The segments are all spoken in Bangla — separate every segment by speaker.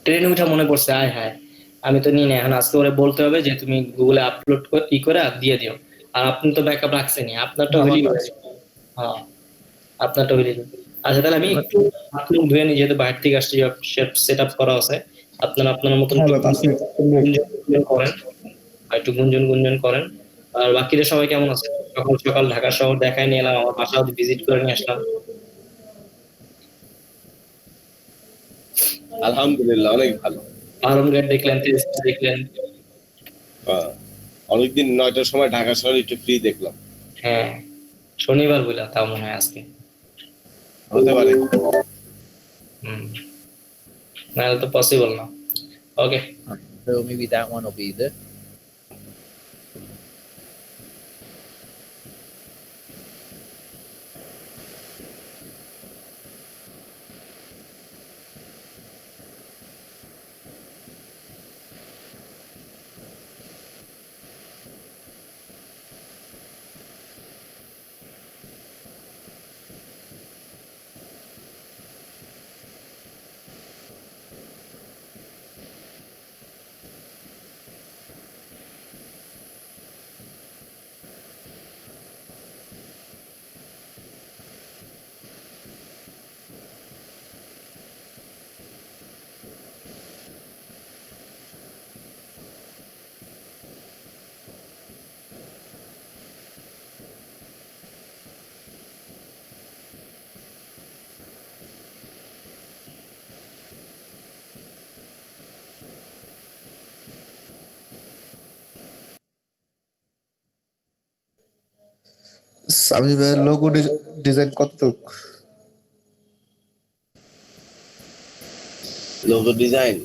Speaker 1: ট্রেনে উঠা মনে পড়ছে, আয় হায় আমি তো নিই না, এখন আজকে ওরে বলতে হবে যে তুমি গুগলে আপলোড করে দিয়ে দিও। আর আপনি তো ব্যাকআপ রাখছেনই, আপনারটা
Speaker 2: আমার
Speaker 1: হইলেই
Speaker 2: না
Speaker 1: হয়েছে। হ্যাঁ, আপনারটা হইলেই হবে। আচ্ছা তাহলে আমি
Speaker 2: আমার
Speaker 1: একটু হাত মুখ ধুয়ে নিই, যেহেতু বাইরে থেকে আসছি, সেট আপ করা আছে। আপনারা আপনার মতন
Speaker 2: হ্যাঁ
Speaker 1: একটু
Speaker 2: ভাই 5 মিনিট
Speaker 1: গুঞ্জন গুঞ্জন করেন, আর একটু গুঞ্জন গুঞ্জন করেন। আর বাকিরা সবাই কেমন আছে? সকাল সকাল ঢাকা শহর দেখাই নিয়ে এলাম, আমার বাসা ভিজিট করে নিয়ে আসলাম।
Speaker 3: আলহামদুলিল্লাহ অনেক ভালো।
Speaker 1: আহরম গেট দেখলেন, তেজগাঁ দেখলেন।
Speaker 3: আহ, অনেকদিন 9টার সময় ঢাকা শহরে একটু ফ্রি দেখলাম।
Speaker 1: হ্যাঁ, শনিবার বইলা তাও মনে হয় আজকে।
Speaker 3: হতে পারে।
Speaker 1: হুম, নাহলে তো পসিবল না। ওকে।
Speaker 4: So maybe that one will be the
Speaker 2: Sami ভাইয়ের লোগো ডিজাইন কতটুক?
Speaker 3: লোগো ডিজাইন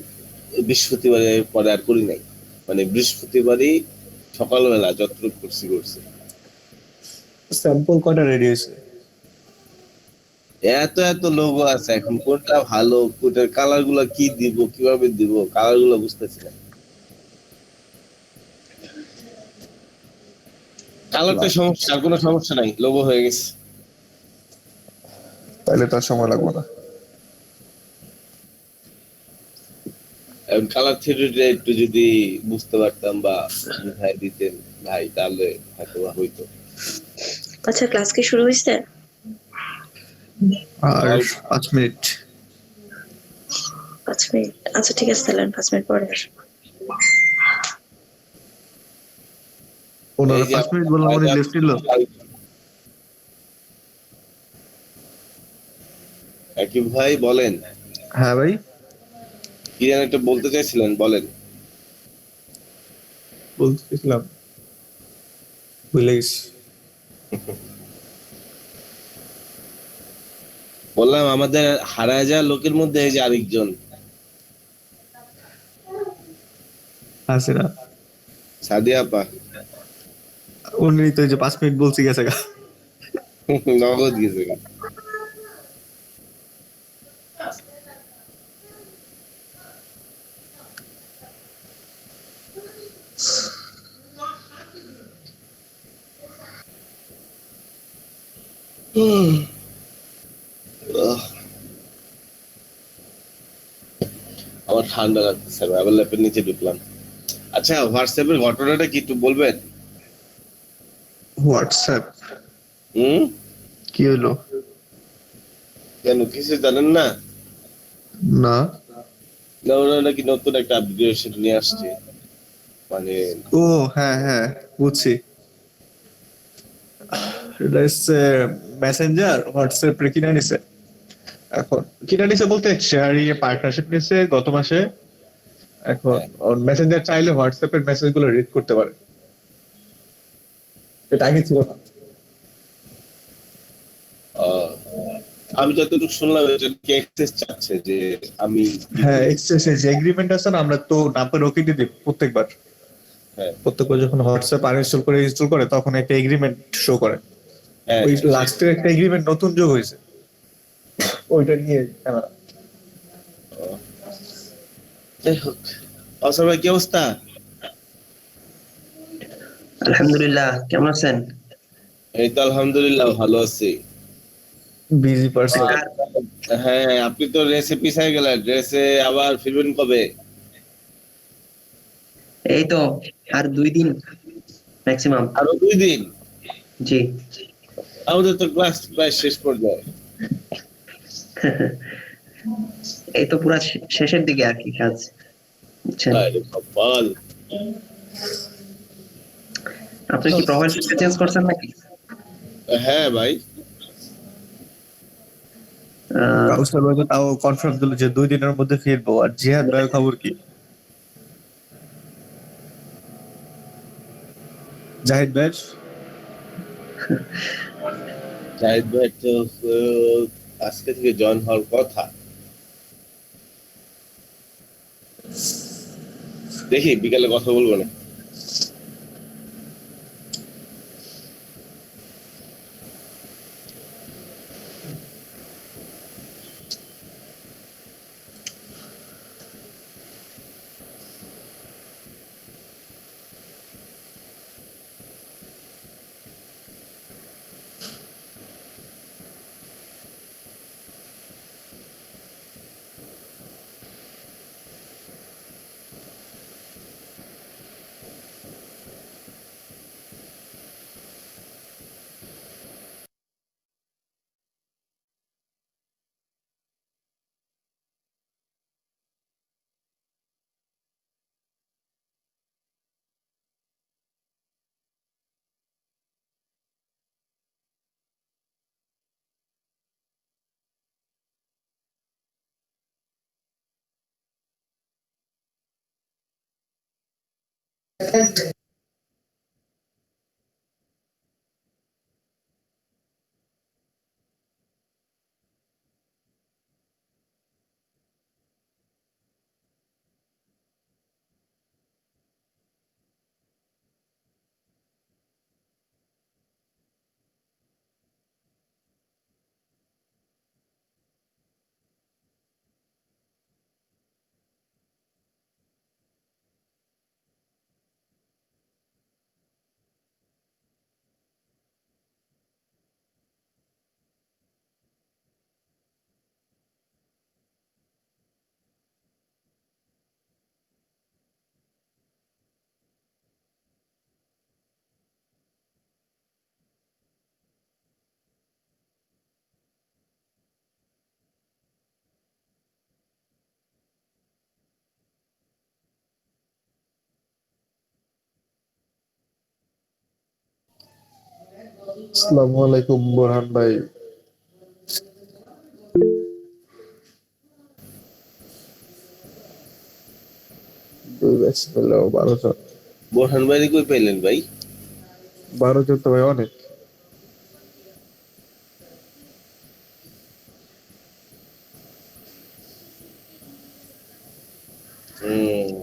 Speaker 3: বৃহস্পতিবারের পরে আর করি নাই, মানে বৃহস্পতিবারই সকালবেলা যতটুকু করছি।
Speaker 2: স্যাম্পল কয়টা রেডি হয়েছে?
Speaker 3: এত এত লোগো আছে, এখন কোনটা ভালো, কোনটার কালার গুলা কি দিব, কিভাবে দিব, কালার গুলো বুঝতেছি না। কালারটা সমস্যা, আর কোনো সমস্যা নাই, লোগো হয়ে গেছে।
Speaker 2: তাহলে তার সময় লাগবে না।
Speaker 3: কালার থিওরিটা একটু যদি বুঝতে পারতাম বা বুঝাই দিতেন ভাই, তাহলে হয়তো বা হইতো।
Speaker 5: আচ্ছা, ক্লাস কি শুরু হয়েছে?
Speaker 2: আর 5 মিনিট।
Speaker 5: 5 মিনিট? আচ্ছা ঠিক আছে, তাহলে 5 মিনিট পরে আসবো।
Speaker 2: ওনারা
Speaker 3: এই যে
Speaker 2: 5 মিনিট বললাম, উনি লেফট নিল।
Speaker 3: একই ভাই বলেন।
Speaker 2: হ্যাঁ ভাই,
Speaker 3: কি যেন একটা বলতে চাইছিলেন, বলেন।
Speaker 2: বলতেছিলাম ভুলে গেছি।
Speaker 3: বললাম আমাদের হারায় যাওয়া লোকের মধ্যে এই যে আরেকজন
Speaker 2: আছে না,
Speaker 3: সাদিয়া আপা,
Speaker 2: উনি তো এই যে 5 মিনিট বলছি গেছে গা।
Speaker 3: নগদ গেছে। আহ, আমার ঠান্ডা লাগতেছে, আবার ল্যাপের নিচে ঢুকলাম। আচ্ছা, হোয়াটসঅ্যাপের ঘটনাটা কি একটু বলবেন?
Speaker 2: হোয়াটসঅ্যাপ
Speaker 3: হুম,
Speaker 2: কি হলো?
Speaker 3: কেন কিছু জানেন না?
Speaker 2: না।
Speaker 3: না, ওরা নাকি নতুন একটা আপগ্রেডেশন নিয়ে আসছে, মানে
Speaker 2: ও হ্যাঁ হ্যাঁ, বুঝছি। এটা হচ্ছে মেসেঞ্জার হোয়াটসঅ্যাপ রে কিনে নিছে। এখন কিনে নিছে বলতে শেয়ারি পার্টনারশিপ নিছে গত মাসে। এখন মেসেঞ্জার চাইলে হোয়াটসঅ্যাপ এর মেসেজ গুলো রিড করতে পারে, এটা আগে ছিল না।
Speaker 3: আহ, আমি যতটুকু শুনলাম এটা কি অ্যাক্সেস চাচ্ছে যে আমি
Speaker 2: হ্যাঁ, এক্সচেঞ্জ এগ্রিমেন্ট আছে না, আমরা তো নাম্বার ওকে দিয়ে দিই প্রত্যেকবার।
Speaker 3: হ্যাঁ
Speaker 2: প্রত্যেকবার যখন হোয়াটসঅ্যাপ আনইনস্টল করে ইনস্টল করে তখন একটা এগ্রিমেন্ট শো করে।
Speaker 3: হ্যাঁ
Speaker 2: ওই লাস্টের একটা এগ্রিমেন্ট নতুন যোগ হয়েছে, ওইটা নিয়ে ঝামেলা।
Speaker 3: যাই হোক, অসর ভাই কি অবস্থা?
Speaker 6: আলহামদুলিল্লাহ, কেমন আছেন?
Speaker 3: এই তো আলহামদুলিল্লাহ ভালো আছি।
Speaker 2: Busy person.
Speaker 6: কার
Speaker 3: হ্যাঁ, আপনি তো রেসে পিছায় গেলেন, রেসে আবার ফিরবেন কবে?
Speaker 6: এই তো আর 2 দিন ম্যাক্সিমাম।
Speaker 3: আরো 2 দিন?
Speaker 6: জি।
Speaker 3: আমাদের তো ক্লাস প্রায় শেষ পর্যায়ে।
Speaker 6: এই তো পুরা শেষের দিকে আর কি কাজ, বুঝছেন?
Speaker 3: আরে কপাল।
Speaker 6: আপনি কি প্রোফাইল পিকচার চেঞ্জ করছেন নাকি?
Speaker 3: হ্যাঁ ভাই।
Speaker 6: আহ,
Speaker 2: কাউসার ভাই তো তাও কনফার্ম দিল যে 2 দিনের মধ্যে ফিরবো। আর জিহাদ ভাইয়ের খবর কি? জাহিদ ভাই?
Speaker 3: জাহিদ ভাই তো আজকে থেকে জয়েন হওয়ার কথা। দেখি বিকালে কথা বলবো না।
Speaker 2: আসসালামু আলাইকুম বোরহান ভাই। 2 ব্যাচ পেল 12 জন।
Speaker 3: বোরহান ভাই কই পাইলেন ভাই?
Speaker 2: 12 জন তো ভাই অনেক।
Speaker 3: হুম।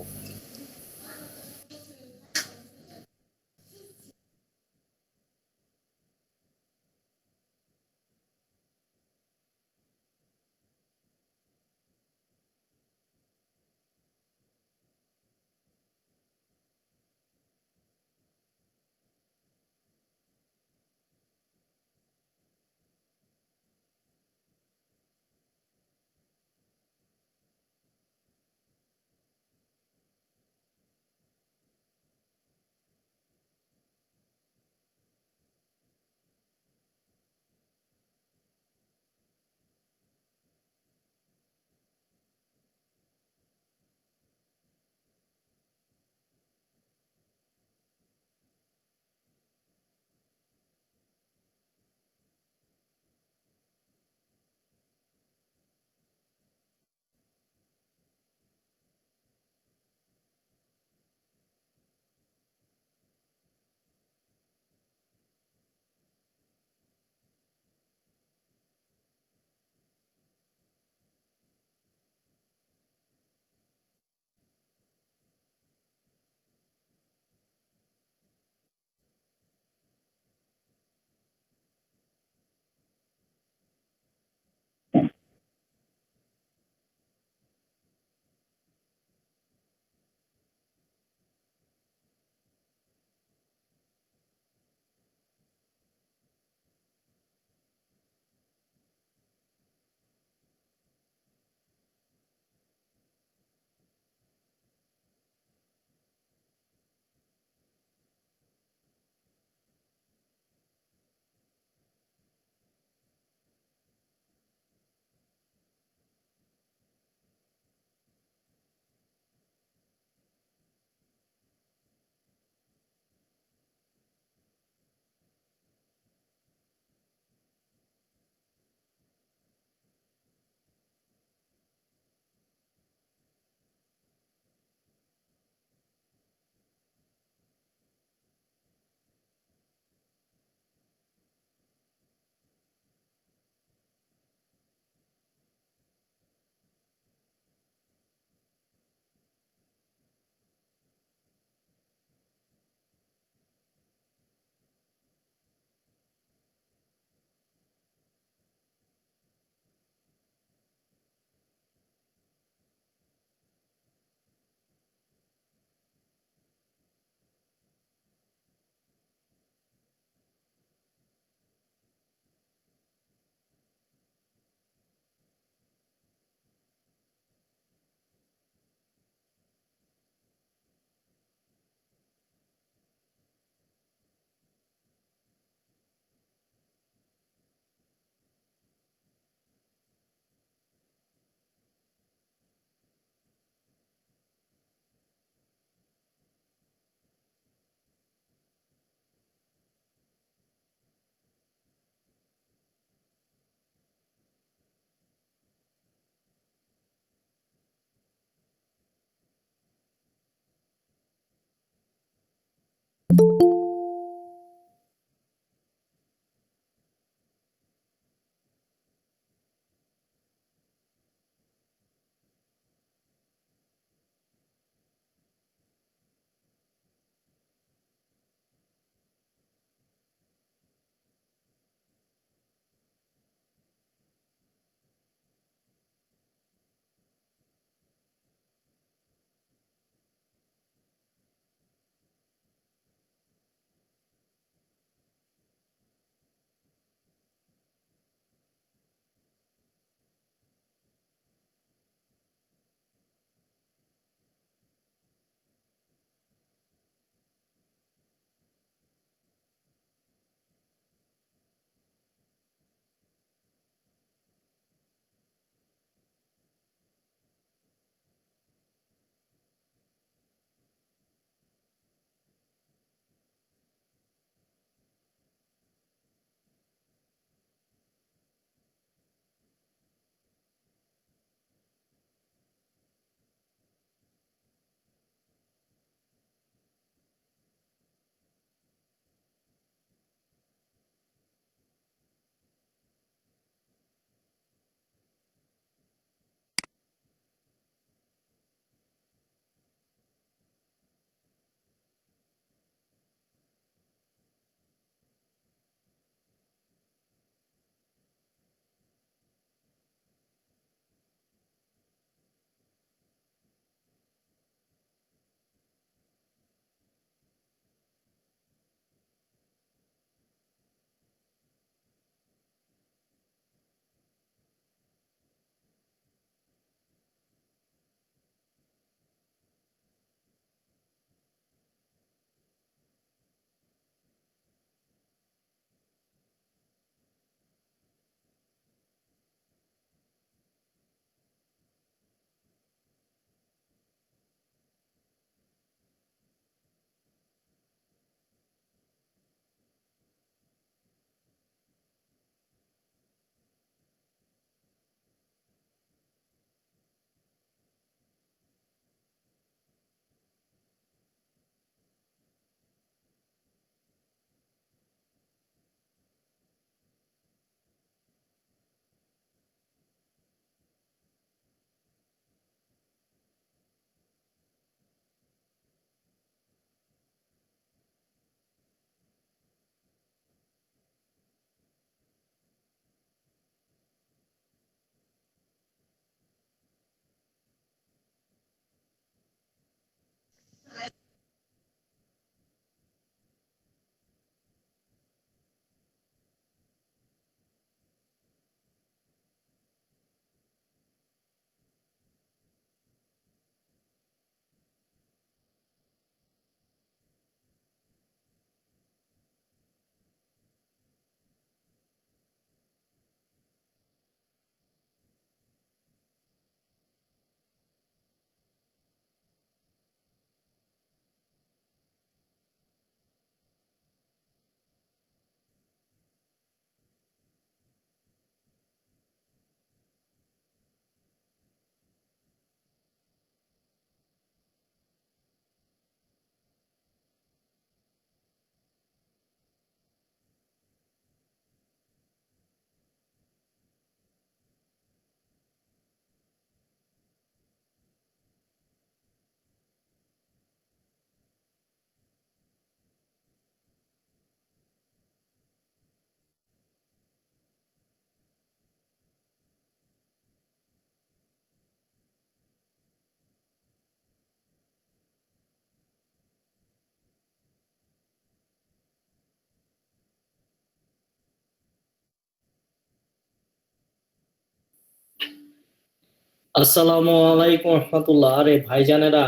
Speaker 1: আসসালামু আলাইকুম রহমতুল্লাহ। আরে ভাইজানেরা,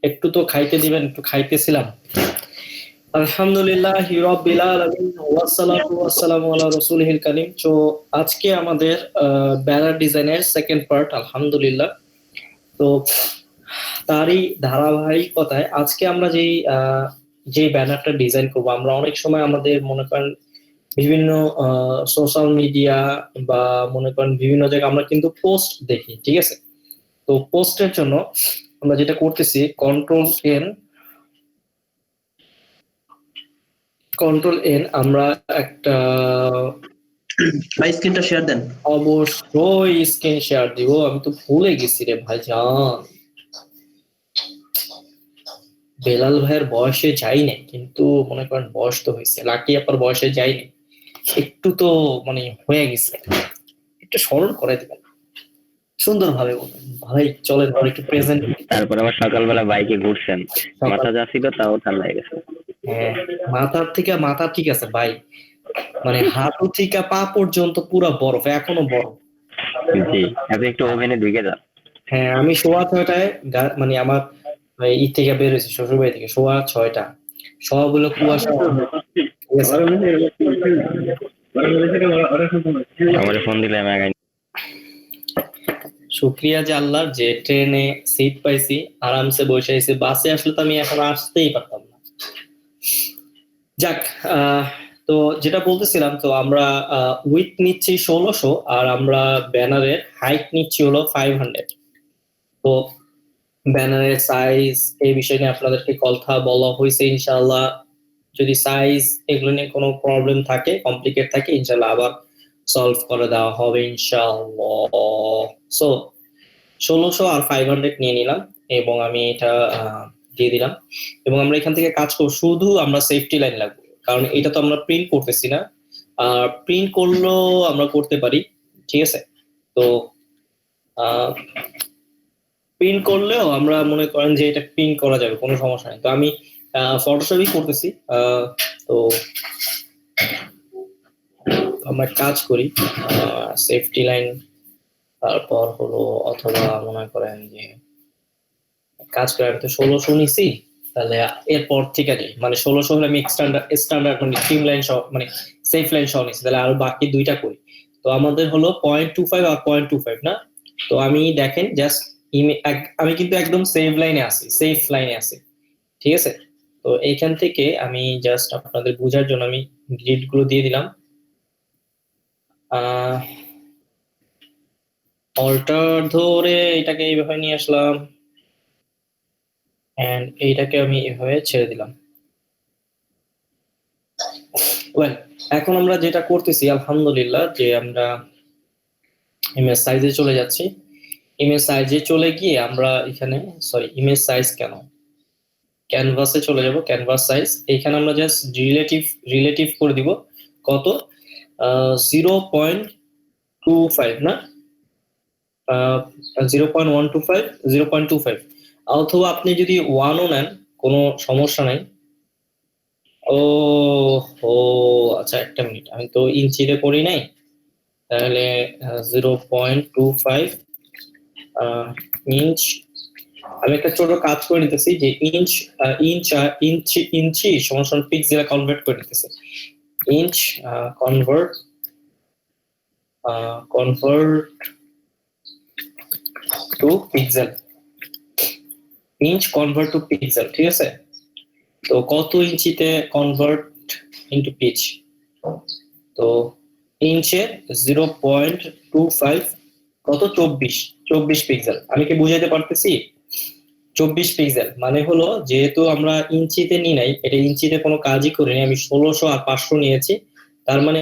Speaker 1: একটু তো খাইতে দিবেন, একটু খাইতেছিলাম। আলহামদুলিল্লাহ রাব্বিল আলামিন ওয়াসসালাতু ওয়াসসালামু আলা রাসূলিল কারীম। তো আজকে আমাদের ব্যানার ডিজাইনের সেকেন্ড পার্ট, আলহামদুলিল্লাহ। তো তারই ধারাবাহিকতায় আজকে আমরা যে ব্যানারটা ডিজাইন করব, আমরা অনেক সময় আমাদের মনে করেন বিভিন্ন সোশ্যাল মিডিয়া বা মনে করেন বিভিন্ন জায়গায় আমরা কিন্তু পোস্ট দেখি, ঠিক আছে? তো পোস্টের জন্য আমরা যেটা করতেছি, কন্ট্রোল এন আমরা একটা
Speaker 6: ভাই স্ক্রিনটা শেয়ার দেন।
Speaker 1: অবশ্যই স্ক্রিন শেয়ার দিব। আমি তো ভুলে গেছি রে ভাইজান, বেলাল ভাইয়ের বয়সে যাই নাই, কিন্তু মনে করেন বয়স তো হয়েছে, লাকি আপার বয়সে যাই নাই, একটু তো মানে হয়ে গেছে, একটু স্মরণ করে দিবেন সুন্দর ভাবে বলবেন। ভাই চলেন আর একটু প্রেজেন্ট।
Speaker 7: তারপর আবার সকালবেলা বাইকে ঘুরছেন, মাথা যা ছিল তাও ঠান্ডা হয়ে গেছে।
Speaker 1: হ্যাঁ, মাথা ঠিক আছে ভাই, মানে হাঁটু থেকে পা পর্যন্ত পুরা বরফ, এখনো বরফ।
Speaker 7: জি, আপনি একটু ওভেনে ঢুকে যান।
Speaker 1: হ্যাঁ, আমি সোয়া 6টায় মানে আমার ই থেকে বের হয়েছি, শ্বশুর বাড়ি থেকে সোয়া 6টা, সবগুলো কুয়াশা। ঠিক আছে?
Speaker 7: আমার ফোন দিলে আমি আগাই।
Speaker 1: শুক্রিয়া যে আল্লাহর, যে ট্রেনে সিট পাইছি, আরামসে বসে আছি। বাসে আসলে তো আমি এখন আসতেই পারতাম না। যাক, তো যেটা বলতেছিলাম, তো আমরা উইথ নিচ্ছি 1600 আর আমরা ব্যানারের হাইট নিচ্ছি হলো 500। তো ব্যানারের সাইজ এই বিষয় নিয়ে আপনাদেরকে কথা বলা হয়েছে। ইনশাআল্লাহ যদি সাইজ এগুলো নিয়ে কোনো প্রবলেম থাকে, কমপ্লিকেট থাকে, ইনশাআল্লাহ আবার সলভ করে দেওয়া হবে ইনশাআল্লাহ। সো 1600 আর 500 নিয়ে নিলাম এবং আমি এটা দিয়ে দিলাম। এবং আমরা এখান থেকে কাজ করব, শুধু আমরা সেফটি লাইন লাগবে, কারণ এটা তো আমরা প্রিন্ট করতেছি না। আর প্রিন্ট করলেও আমরা করতে পারি, ঠিক আছে? তো প্রিন্ট করলেও আমরা মনে করেন যে এটা প্রিন্ট করা যাবে, কোনো সমস্যা নেই। তো আমি ফটোশপই করতেছি। তো আমরা কাজ করি সেফটি লাইন, তারপর হলো অথবা মনে করেন যে কাজ করে আমি তো 1600 নিছি, তাহলে এরপর থেকে নেই, মানে 1600 হলে আমি স্ট্যান্ডার্ড মানে ট্রিম লাইন সহ, মানে সেফ লাইন সহ নিছি, তাহলে আরো বাকি দুইটা করি। তো আমাদের হলো 0.25 আর 0.25 না। তো আমি দেখেন জাস্ট আমি কিন্তু একদম সেফ লাইনে আছি, ঠিক আছে? তো এইখান থেকে আমি জাস্ট আপনাদের বোঝার জন্য আমি গ্রিড গুলো দিয়ে দিলাম। অল্টার ধরে এটাকে এইভাবে নিয়ে আসলাম, এন্ড এইটাকে আমি এভাবে ছেড়ে দিলাম। ওয়েল, এখন আমরা যেটা করতেছি আলহামদুলিল্লাহ, যে আমরা ইমেজ সাইজে চলে যাচ্ছি। ইমেজ সাইজে চলে গিয়ে আমরা এখানে, সরি ইমেজ সাইজ কেন, ক্যানভাসে চলে যাব। ক্যানভাস সাইজ এখানে আমরা জাস্ট রিলেটিভ করে দিব কত, 0.25 না, 0.125, 0.25, অথবা আপনি যদি 1ও নেন কোনো সমস্যা নাই। ও ও আচ্ছা, একটা মিনিট, আমি তো ইঞ্চিতে করি নাই, তাহলে 0.25 ইঞ্চ। আমি একটা ছোট কাজ করে নিতেছি, যে ইঞ্চি সমান সমান পিক্সেলে কনভার্ট করে নিতেছি। Inch convert to pixel, inch convert to pixel, ঠিক আছে? তো কত ইঞ্চিতে কনভার্ট ইনটু পিচ, তো ইঞ্চে 0.25 কত, 24 পিক্সেল। আমি কি বুঝাইতে পারতেছি? 24 পিক্সেল মানে হলো, যেহেতু আমরা ইঞ্চিতে নিই নাই, এটা ইঞ্চিতে কোনো কাজই করিনি, আমি 1600 আর 500 নিয়েছি, তার মানে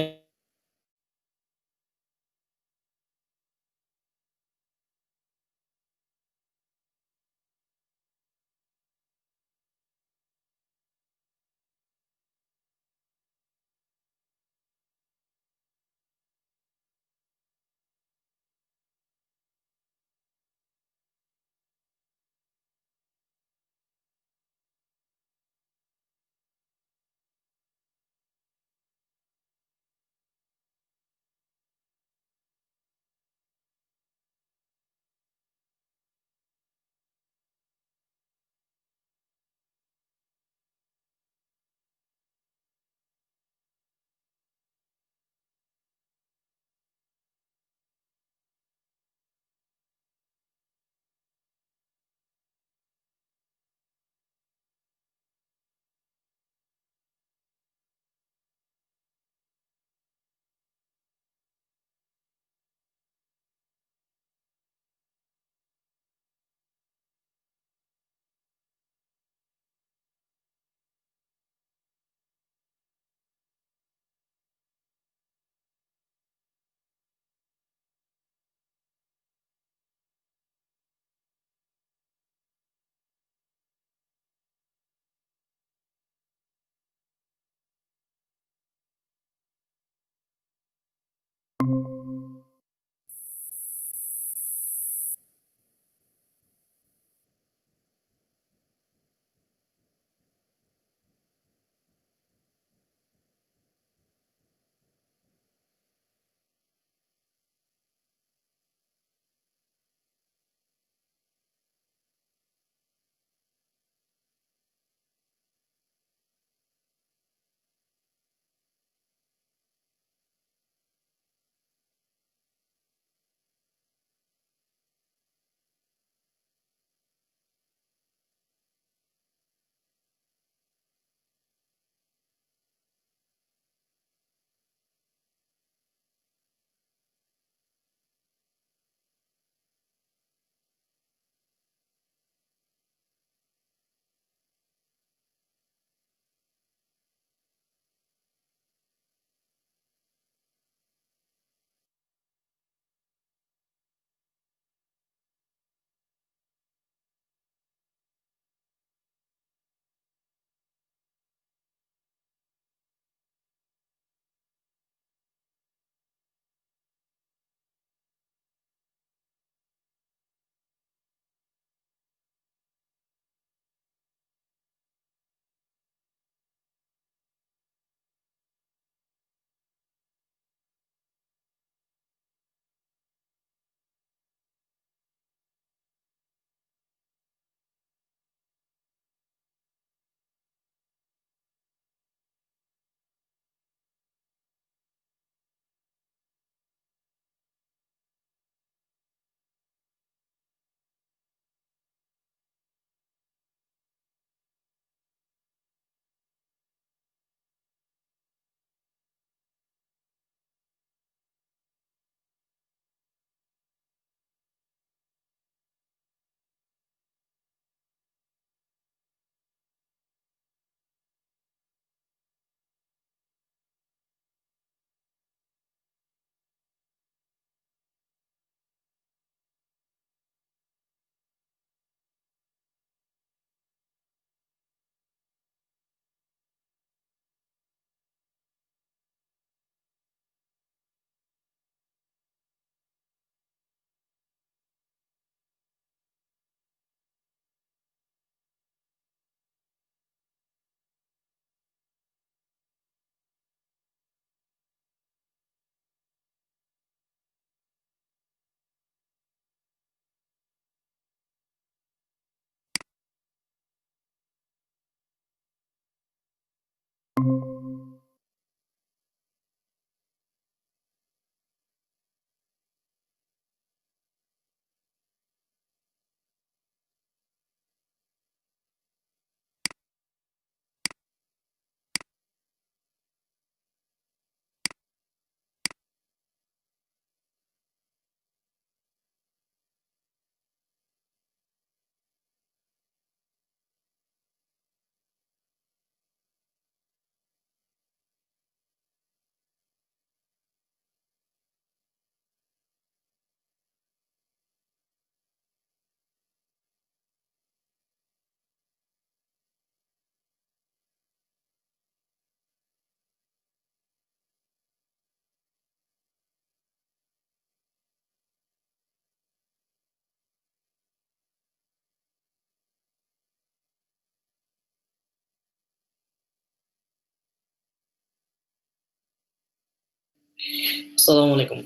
Speaker 1: আসসালামু আলাইকুম।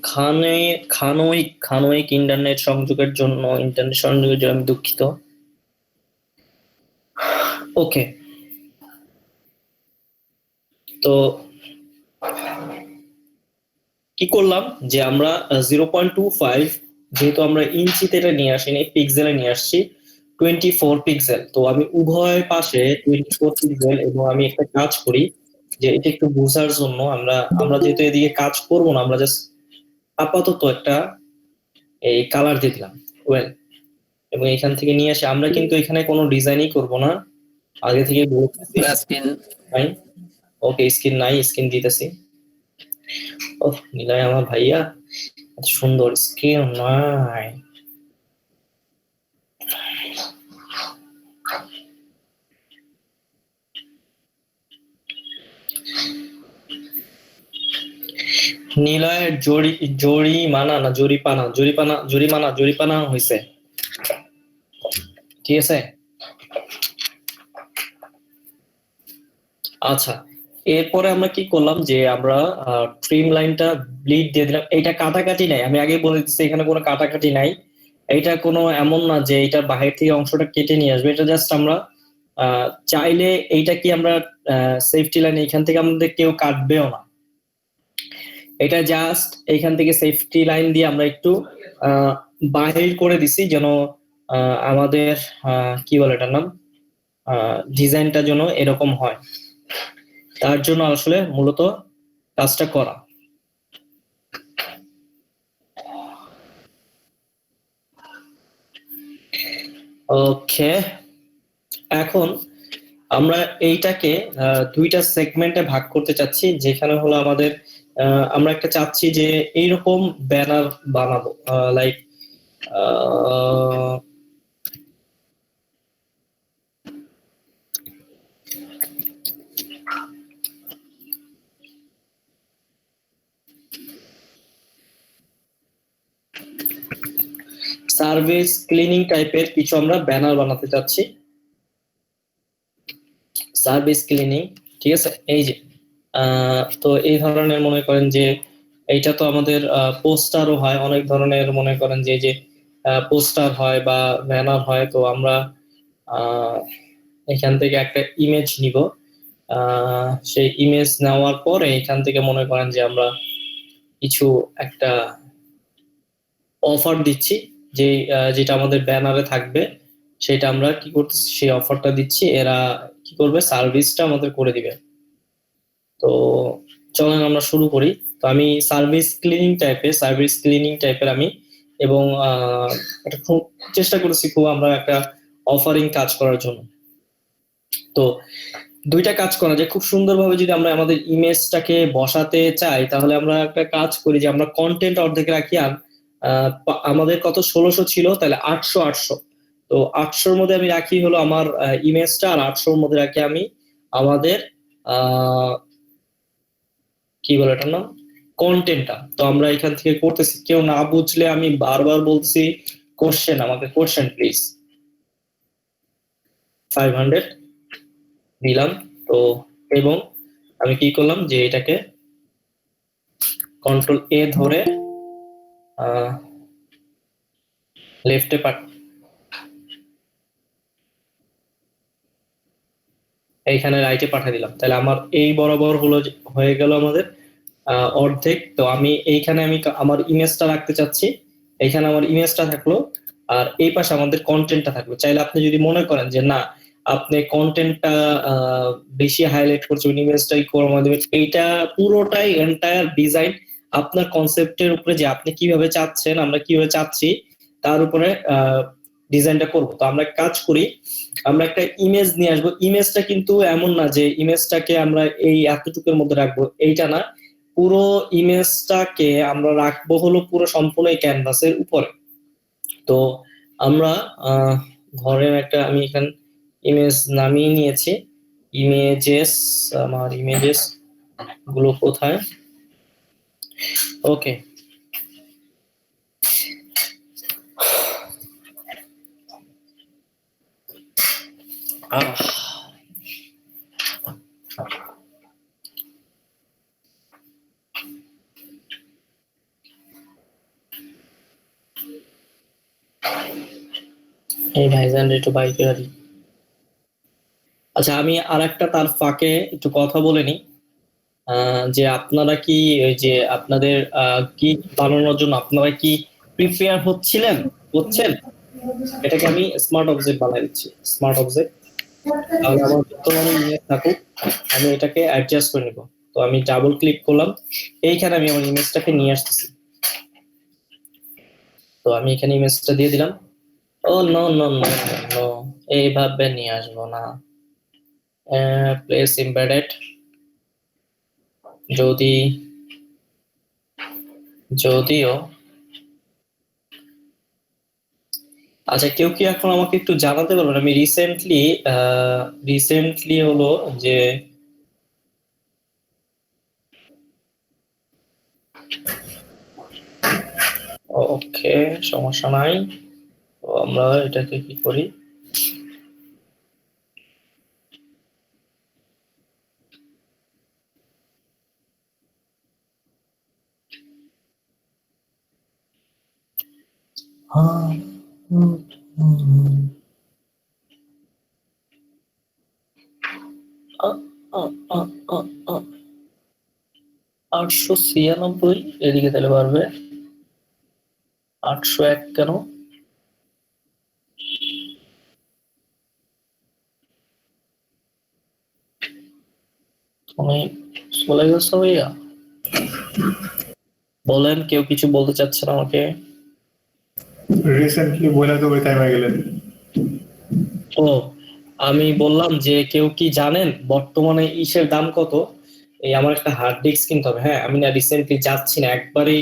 Speaker 1: খানোয়িক ইন্টারনেট সংযোগের জন্য আমি দুঃখিত। ওকে, তো কি করলাম যে আমরা 0.25, যেহেতু আমরা ইঞ্চিতে এটা নিয়ে আসিনি, পিক্সেলে নিয়ে আসছি 24 পিক্সেল। তো আমি উভয় পাশে 24 পিক্সেল, এবং আমি একটা কাজ করি যে এটা একটু বোঝার জন্য, আমরা যেহেতু এদিকে কাজ করব না, আমরা জাস্ট আপাতত একটা এই কালার দিয়ে দিলাম ওয়েল, এবং এখান থেকে নিয়ে আসি। আমরা কিন্তু এখানে কোনো ডিজাইনই করব না, আগে থেকে বলতেছি।
Speaker 4: স্কিন
Speaker 1: নাই, ওকে, স্কিন নাই, স্কিন দিতেছি। ওহ নিলয় আমার ভাইয়া, এত সুন্দর স্কিন নাই। নিলয়ের জরিমানা হয়েছে, ঠিক আছে। আচ্ছা, এরপরে আমরা কি করলাম যে আমরা ট্রিম লাইনটা ব্লিড দিয়ে দিলাম। এটা কাটাকাটি নাই, আমি আগে বলে দিচ্ছি এখানে কোনো কাটাকাটি নাই। এটা কোনো এমন না যে এটা বাহির থেকে অংশটা কেটে নিয়ে আসবে, এটা জাস্ট আমরা চাইলে এইটা কি আমরা সেফটি লাইন এখান থেকে আমাদের কেউ কাটবেও না, এটা জাস্ট এখান থেকে সেফটি লাইন দিয়ে আমরা একটু বাহির করে দিছি যেন আমাদের কি বলে এটার নাম, ডিজাইনটা যেন এরকম হয়, তার জন্য আসলে মূলত কাজটা করা। ওকে, এখন আমরা এইটাকে দুইটা সেগমেন্টে ভাগ করতে চাচ্ছি, যেখানে হলো আমাদের আমরা একটা চাচ্ছি যে এইরকম ব্যানার বানাবো, লাইক সার্ভিস ক্লিনিং টাইপের কিছু আমরা ব্যানার বানাতে চাচ্ছি। সার্ভিস ক্লিনিং, ঠিক আছে। এই যে তো এই ধরনের মনে করেন যে এইটা তো আমাদের পোস্টারও হয়, অনেক ধরনের মনে করেন যে যে পোস্টার হয় বা ব্যানার হয়। তো আমরা এখান থেকে একটা ইমেজ নিব, সেই ইমেজ নেওয়ার পরে এখান থেকে মনে করেন যে আমরা কিছু একটা অফার দিচ্ছি, যে যেটা আমাদের ব্যানারে থাকবে সেটা আমরা কি করতেছি, সেই অফারটা দিচ্ছি, এরা কি করবে, সার্ভিসটা আমাদের করে দিবে। তো চলেন আমরা শুরু করি। তো আমি সার্ভিস ক্লিনিং টাইপের আমি, এবং একটা খুব চেষ্টা করেছি খুব আমরা একটা অফারিং কাজ করার জন্য। তো দুইটা কাজ করা যায় খুব সুন্দরভাবে। যদি আমরা আমাদের ইমেজটাকে বসাতে চাই তাহলে আমরা একটা কাজ করি যে আমরা কন্টেন্ট অর্ধেক রাখি, আর আমাদের কত 1600 ছিল, তাহলে 800। তো 800-র মধ্যে আমি রাখি হলো আমার ইমেজটা, আর 800-র মধ্যে রাখি আমি আমাদের কি বলে এটার নাম, কন্টেন্টটা। তো আমরা এখান থেকে করতেছি, কেউ না বুঝলে আমি বারবার বলছি কোশ্চেন, আমাকে কোশ্চেন প্লিজ। 500 দিলাম। তো এবং আমি কি করলাম যে এটাকে কন্ট্রোল এ ধরে লেফটে এইখানে রাইটে পাঠিয়ে দিলাম, তাহলে আমার এই বরাবর হলো হয়ে গেল আমাদের অর্ধেক। তো আমি এইখানে আমি আমার ইমেজটা রাখতে চাচ্ছি, এইখানে আমার ইমেজটা থাকলো, আর এই পাশে আমাদের কন্টেন্টটা থাকলো। চাইলে আপনি যদি মনে করেন যে না আপনি কন্টেন্টটা বেশি হাইলাইট করছেন, ইমেজটাই কমাই দেবেন, এইটা পুরোটাই এন্টায়ার ডিজাইন আপনার কনসেপ্টের উপরে, যে আপনি কিভাবে চাচ্ছেন, আমরা কিভাবে চাচ্ছি তার উপরে ডিজাইনটা করব। তো আমরা কাজ করি, আমরা একটা ইমেজ নিয়ে আসবো। ইমেজটা কিন্তু এমন না যে ইমেজটাকে আমরা এই এতটুকুর মধ্যে রাখবো, এইটা না, পুরো ইমেজটাকে আমরা রাখবো হলো পুরো সম্পূর্ণ এই ক্যানভাসের উপরে। তো আমরা ধরেন একটা আমি এখানে ইমেজ নামিয়ে নিয়েছি, ইমেজেস, আমার ইমেজেস গুলো কোথায়, ওকে। এই ভাইজান একটু বাইকে রাখি। আচ্ছা, আমি আর একটা তার ফাঁকে একটু কথা বলে নি, যে আপনারা কি ওই যে আপনাদের গিগ বানানোর জন্য আপনারা কি প্রিপেয়ার হচ্ছেন? এটাকে আমি স্মার্ট অবজেক্ট বানাই দিচ্ছি, স্মার্ট অবজেক্ট। তাহলে আমার বর্তমানে ইমেজ থাকুক, আমি এটাকে অ্যাডজাস্ট করে নিব। তো আমি ডাবল ক্লিক করলাম, এইখানে আমি আমার ইমেজটাকে নিয়ে আসতেছি। তো আমি এখানে ইমেজটা দিয়ে দিলাম। ও নো নো নো নো, এইভাবে নিয়ে আসবো না। প্লেস এমবেডেড, যদিও আচ্ছা, কেউ কি এখন আমাকে একটু জানাতে পারবেন, আমি রিসেন্টলি হলো যে ওকে, সমস্যা নাই। তো আমরা এটাকে কি করি, আ- আ- আ- আ- আ- 896 এদিকে তাহলে পারবে 801 কেন? তুমি চলে গেছো ভাইয়া? বলেন, কেউ কিছু বলতে চাচ্ছেন আমাকে?
Speaker 2: রিসেন্টলি বলে তো ওই টাইমে গেলেন।
Speaker 1: ও, আমি বললাম যে কেউ কি জানেন বর্তমানে ইসের দাম কত? এই আমার একটা হার্ড ডিস্ক কিনতে হবে। হ্যাঁ, আমি না রিসেন্টলি যাচ্ছি না, একবারই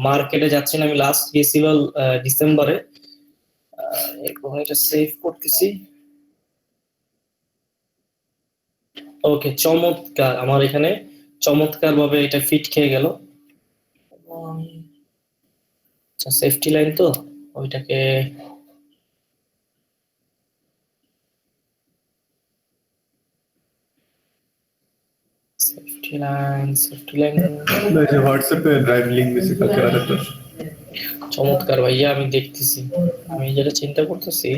Speaker 1: মার্কেটে যাচ্ছি না। আমি লাস্ট গেছিল ডিসেম্বরে। এবং এটা সেভ করতেছি। ওকে, চমৎকার, আমার এখানে চমৎকার ভাবে এটা ফিট খেয়ে গেল। আচ্ছা, সেফটি লাইন তো ওইটাকে সেফটি লাইন
Speaker 2: হোয়াটসঅ্যাপে ড্রাইভ লিংক দিছি কালকে রাতে তো।
Speaker 1: চমৎকার ভাইয়া, আমি দেখতেছি। আমি যেটা চিন্তা করতেছি,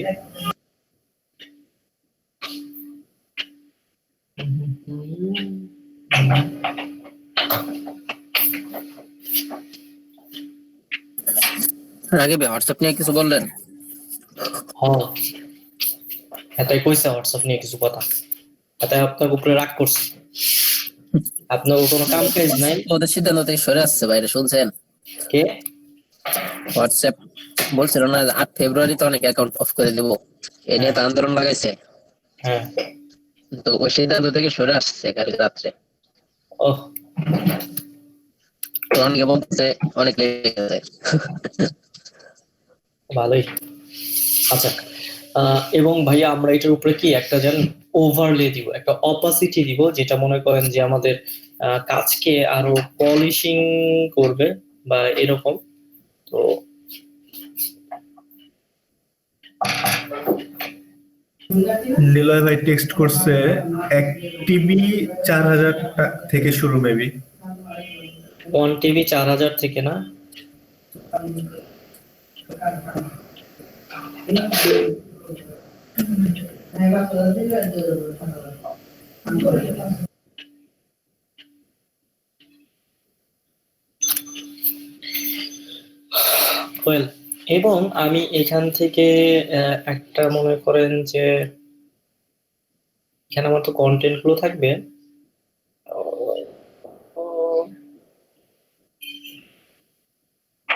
Speaker 4: রাকিব ভাই হোয়াটসঅ্যাপ নিয়ে কিছু বললেন?
Speaker 1: হ্যাঁ, এটাই কইছে হোয়াটসঅ্যাপ নিয়ে কিছু কথা। এটাই আপনার উপরে রাগ করছে। আপনার কোনো কাম কাজ নাই।
Speaker 4: ওদের সিদ্ধান্ত থেকে সরে আসছে বাইরে, শুনছেন?
Speaker 1: কে?
Speaker 4: হোয়াটসঅ্যাপ বলছিল না 8 ফেব্রুয়ারি তো অনেক অ্যাকাউন্ট অফ করে দিব, এ নিয়ে তো আন্দোলন লাগাইছে।
Speaker 1: হ্যাঁ।
Speaker 4: তো ওই সিদ্ধান্ত থেকে সরে আসছে কালকে রাত্রে।
Speaker 1: ওহ,
Speaker 4: তো অনেকে বলতেছে অনেক লেগে গেছে।
Speaker 1: ভালোই। আচ্ছা, এবং ভাইয়া আমরা এটার উপরে কি একটা জানেন ওভারলে দিব, একটা অপাসিটি দিব, যেটা মনে করেন যে আমাদের কাজকে আরো পলিশিং করবে বা এরকম। তো
Speaker 8: নিলয় ভাই টেক্সট করছে 1 টিবি 4,000 থেকে শুরু মেবি।
Speaker 1: 1 TB 4,000 থেকে না? ওয়েল, এবং আমি এখান থেকে একটা মনে করেন যে এখানে আমার তো কন্টেন্ট গুলো থাকবে।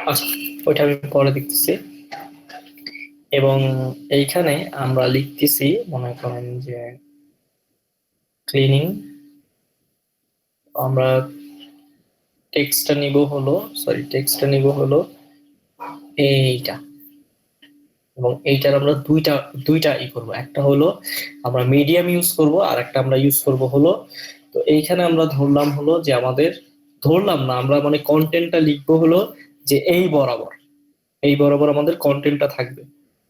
Speaker 1: আচ্ছা, ওইটা আমি পরে দেখতেছি। এবং এইখানে আমরা লিখতেছি মনে করেন যে ক্লিনিং, আমরা টেক্সটটা নিব হলো এইটা। এবং এইটার আমরা দুইটা দুইটা করব, একটা হলো আমরা মিডিয়াম ইউজ করব, আর একটা আমরা ইউজ করব হলো, তো এইখানে আমরা ধরলাম হলো যে ধরলাম না, আমরা মানে কন্টেন্টটা লিখবো হলো যে এই বরাবর আমাদের কন্টেন্টটা থাকবে।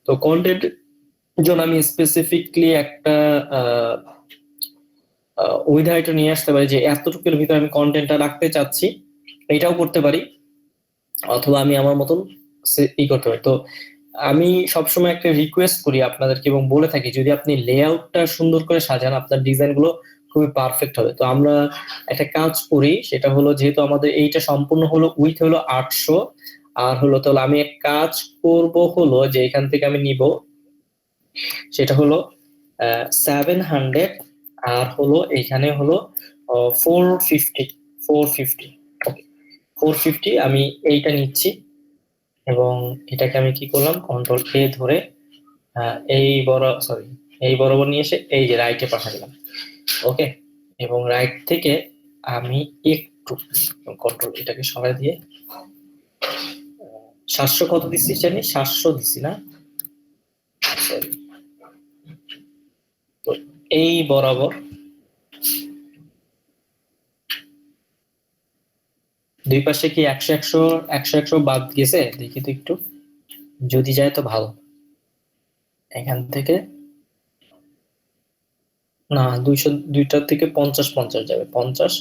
Speaker 1: তো কন্টেন্ট জন্য আমি স্পেসিফিকলি একটা উইডাইটা নিয়ে আসতে পারি যে এতটুকুর ভিতরে আমি কন্টেন্টটা রাখতে চাচ্ছি, এটাও করতে পারি। অথবা আমি আমার মতন করতে পারি। তো আমি সবসময় একটা রিকোয়েস্ট করি আপনাদেরকে এবং বলে থাকি, যদি আপনি লেআউটটা সুন্দর করে সাজান, আপনার ডিজাইন গুলো খুবই পারফেক্ট হবে। তো আমরা একটা কাজ করি, সেটা হলো যেহেতু আমাদের এইটা সম্পূর্ণ হলো উইথ হলো 800, আর হলো তাহলে আমি এক কাজ করব হলো যে এখান থেকে আমি নিব, সেটা হলো 700, আর হলো এখানে হলো 450। ওকে, 450 আমি এইটা নিচ্ছি। এবং এটাকে আমি কি করলাম, কন্ট্রোল ধরে এই বরাবর নিয়ে এসে এই যে রাইটে পাঠালাম। ওকে, এবং রাইট থেকে আমি একটু কন্ট্রোল এটাকে সরাই দিয়ে 700 কত দিচ্ছি জানি, 700 দিছি না? Sorry। তো এই বরাবর দুই পাশে কি 100 বাদ গেছে দেখি তো একটু, যদি যায় তো ভালো। এখান থেকে না, 200, দুইটার থেকে 50 যাবে, 50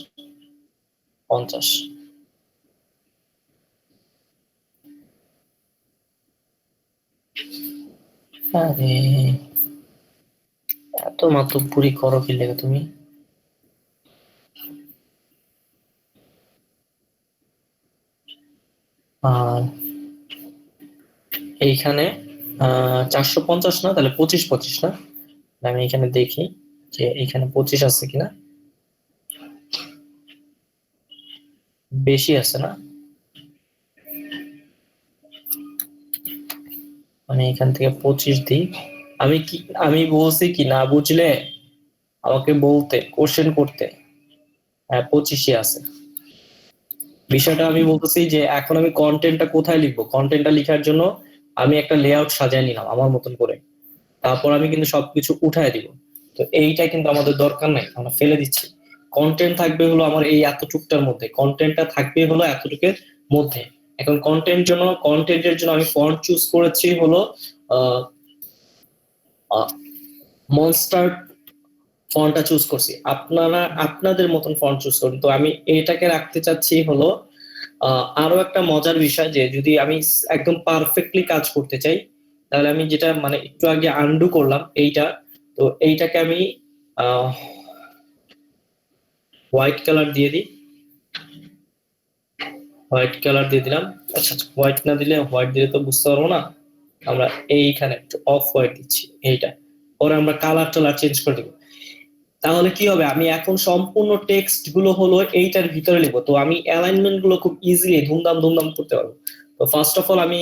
Speaker 1: আরে এত মাতব্বরি করো কি লেগে তুমি? আর এইখানে 450 না, তাহলে 25 না? আমি এখানে দেখি যে এইখানে 25 আছে কিনা। বেশি আছে না? আমি এখান থেকে 25 দিই। আমি বলছি কি, না বুঝলে আমাকে বলতে, কোশ্চেন করতে। হ্যাঁ, 25 আছে। বিষয়টা আমি বলতেছি যে এখন আমি কন্টেন্টটা কোথায় লিখবো, কন্টেন্টটা লেখার জন্য আমি একটা লেআউট সাজায় নিলাম আমার মতন করে, তারপর আমি কিন্তু সবকিছু উঠায় দিব। তো এইটা কিন্তু আমাদের দরকার নাই, আমরা ফেলে দিচ্ছি। কন্টেন্ট থাকবে হলো আমার এই এতটুকটার মধ্যে, কন্টেন্টটা থাকবে হলো এতটুকের মধ্যে। এখন কন্টেন্টের জন্য আমি ফন্ট চুজ করেছি হলো মনস্টার ফন্টটা চুজ করছি। আপনারা আপনাদের মতন ফন্ট চুজ করুন। তো আমি এটাকে রাখতে চাচ্ছি হলো আরো একটা মজার বিষয়, যে যদি আমি একদম পারফেক্টলি কাজ করতে চাই, তাহলে আমি যেটা মানে একটু আগে আন্ডু করলাম এইটা, তো এইটাকে আমি হোয়াইট কালার দিয়ে দিই। হোয়াইট কালার দিয়ে দিলাম। আচ্ছা, হোয়াইট না দিলে, হোয়াইট দিলে তো বুঝতে পারবো না, আমরা এইখানে একটু অফ হোয়াইট দিচ্ছি এইটা। পরে আমরা কালার টালার চেঞ্জ করে দিব। তাহলে কি হবে, আমি এখন সম্পূর্ণ টেক্সট গুলো হলো এইটার ভিতরে লিখবো। তো আমি অ্যালাইনমেন্ট গুলো খুব ইজিলি ধুমধাম করতে পারবো। তো ফার্স্ট অফ অল আমি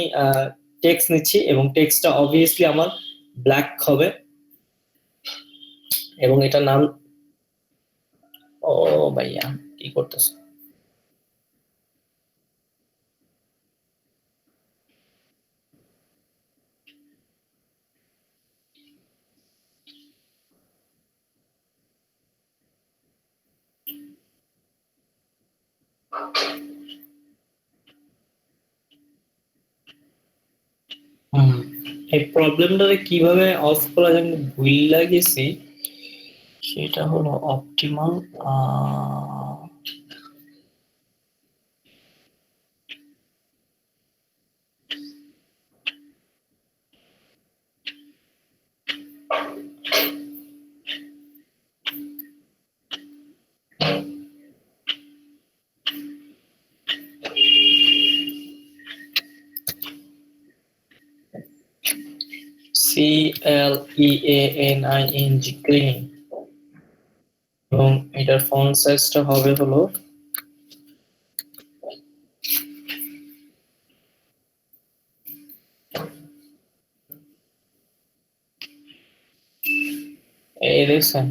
Speaker 1: টেক্সট নিচ্ছি, এবং টেক্সটটা অবভিয়াসলি আমার ব্ল্যাক হবে, এবং এটা নাম, ও ভাইয়া কি করতেছে? হুম, এই প্রবলেমটাকে কিভাবে অফ করা যায় আমি ভুইলা গেছি। সেটা হলো অপটিমাল CLEANING ক্লিনিং, এবং এটার ফন্ট সাইজটা হবে হলো এই দেখছেন,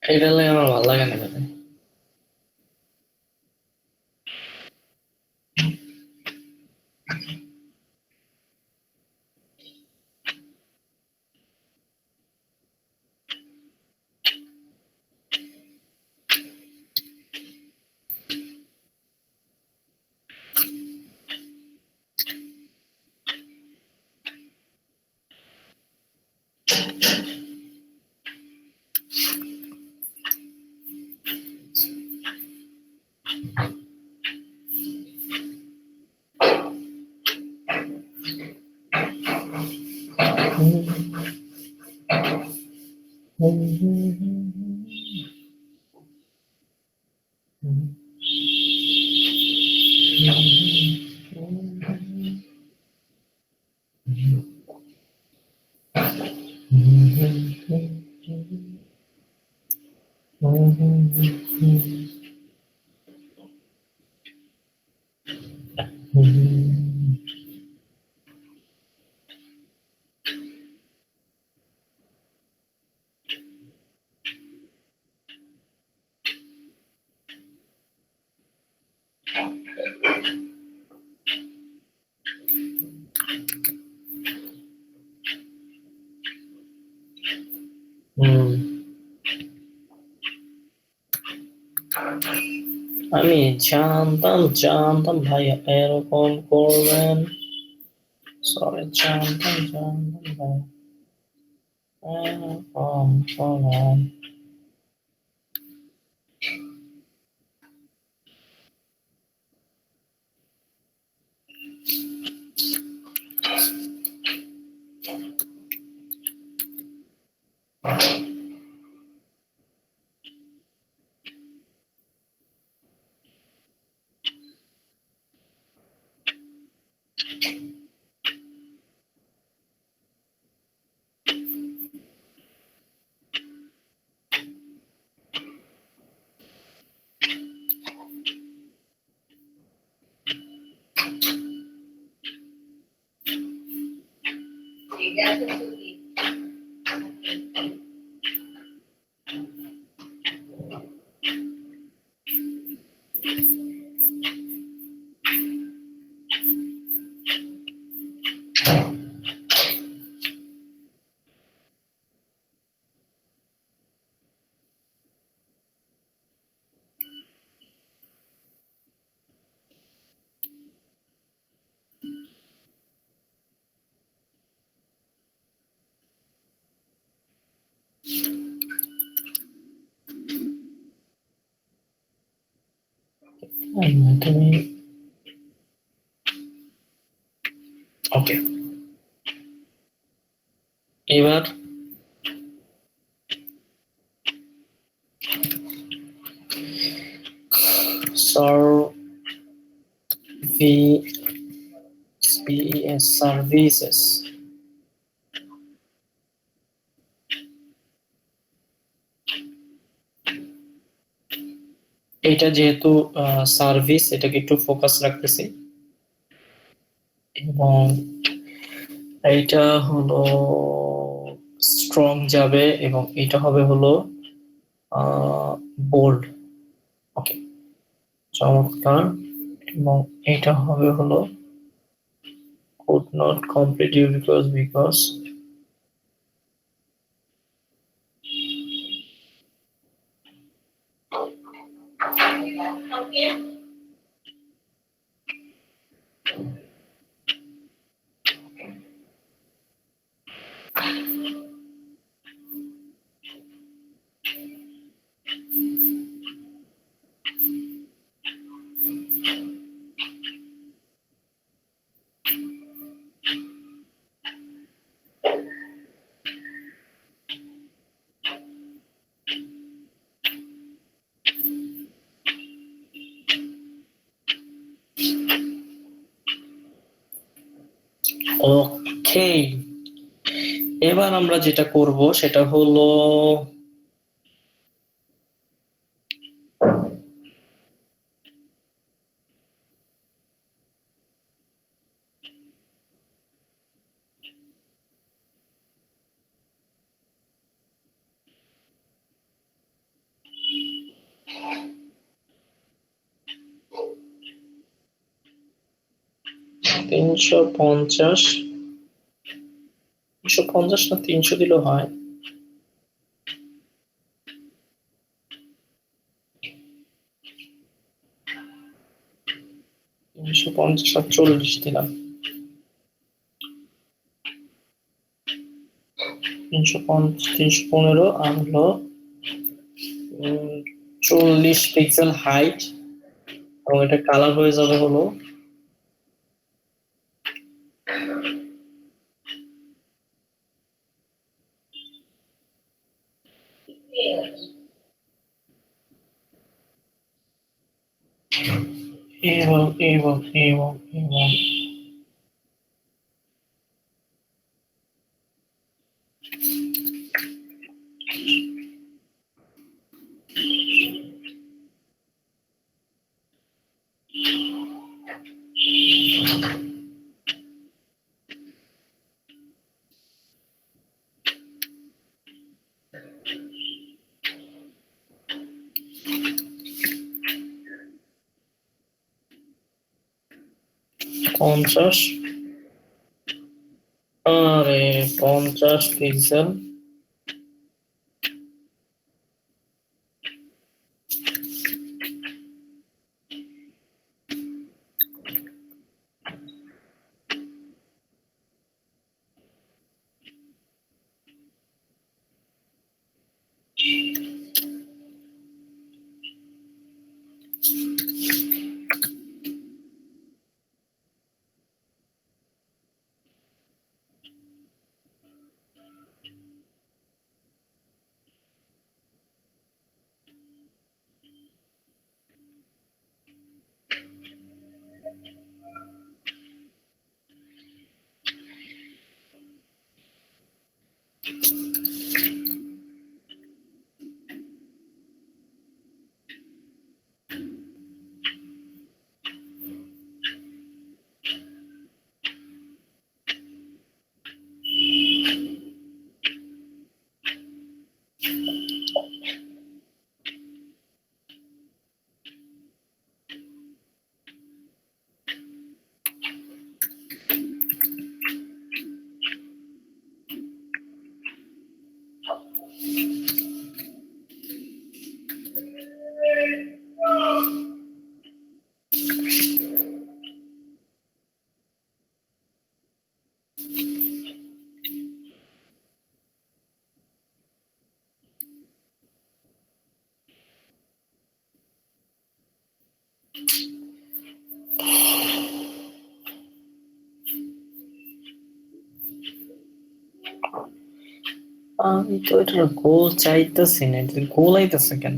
Speaker 1: এটা লাগে আমার ভালো লাগে না এটা। হুম, আমি জানতাম ভাইয়া এরকম করবেন। সরি, জানতাম ভাইয়া এরকম করবেন। তুমি ওকে, এবার সার্ভিসেস, এটা যেহেতু সার্ভিস, এটাকে একটু ফোকাস রাখতেছি এবং এইটা হলো স্ট্রং যাবে এবং এটা হবে হলো বোল্ড। ওকে, চমৎকার। এবং এটা হবে হলো could not complete you because ওকে। এবার আমরা যেটা করব সেটা হলো তিনশো পঞ্চাশ 350 না 300 দিলেও হয়। 350 আর 40 দিলাম। 315 আর হলো 40 পিক্সেল হাইট এবং এটা কালার হয়ে যাবে হলো এবং 50, আরে 50 পিক্সেল আমি তো এটার গোল চাইতেছি না, এটা গোল আইতেছে কেন?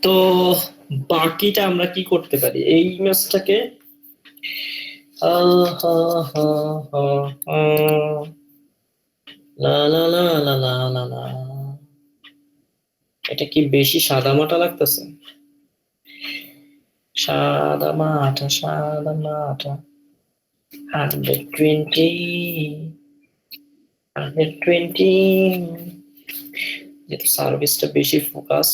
Speaker 1: তো বাকিটা আমরা কি করতে পারি এই ইমেজটাকে লা লা লা লা লা লা লা। এটা কি বেশি সাদামাটা লাগতেছে? সাদামাটা 120 যেহেতু সার্ভিসটা বেশি ফোকাস।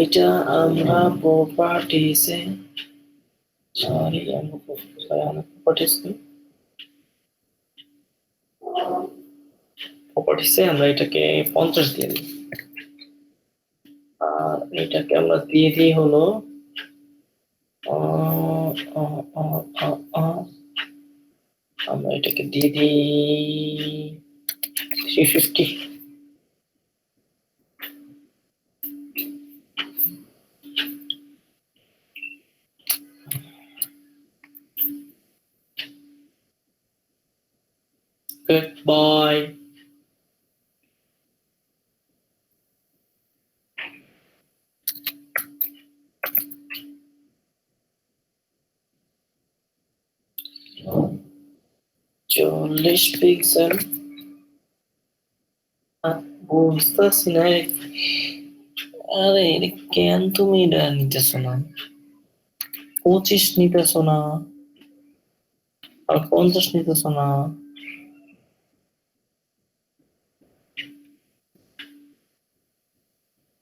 Speaker 1: এইটা আমরা প্রপার্টিসে আমরা এটাকে 50 দিয়ে দিই, আর এটাকে আমরা দিয়ে দিই হলো আমরা এটাকে দিয়ে দিই 350। Goodbye. চল্লিশ পিক্সেল বুঝতেছি না। আরে কেন তুমি এটা নিতেছো না? 25 নিতেছো না আর 50 নিতেছো না?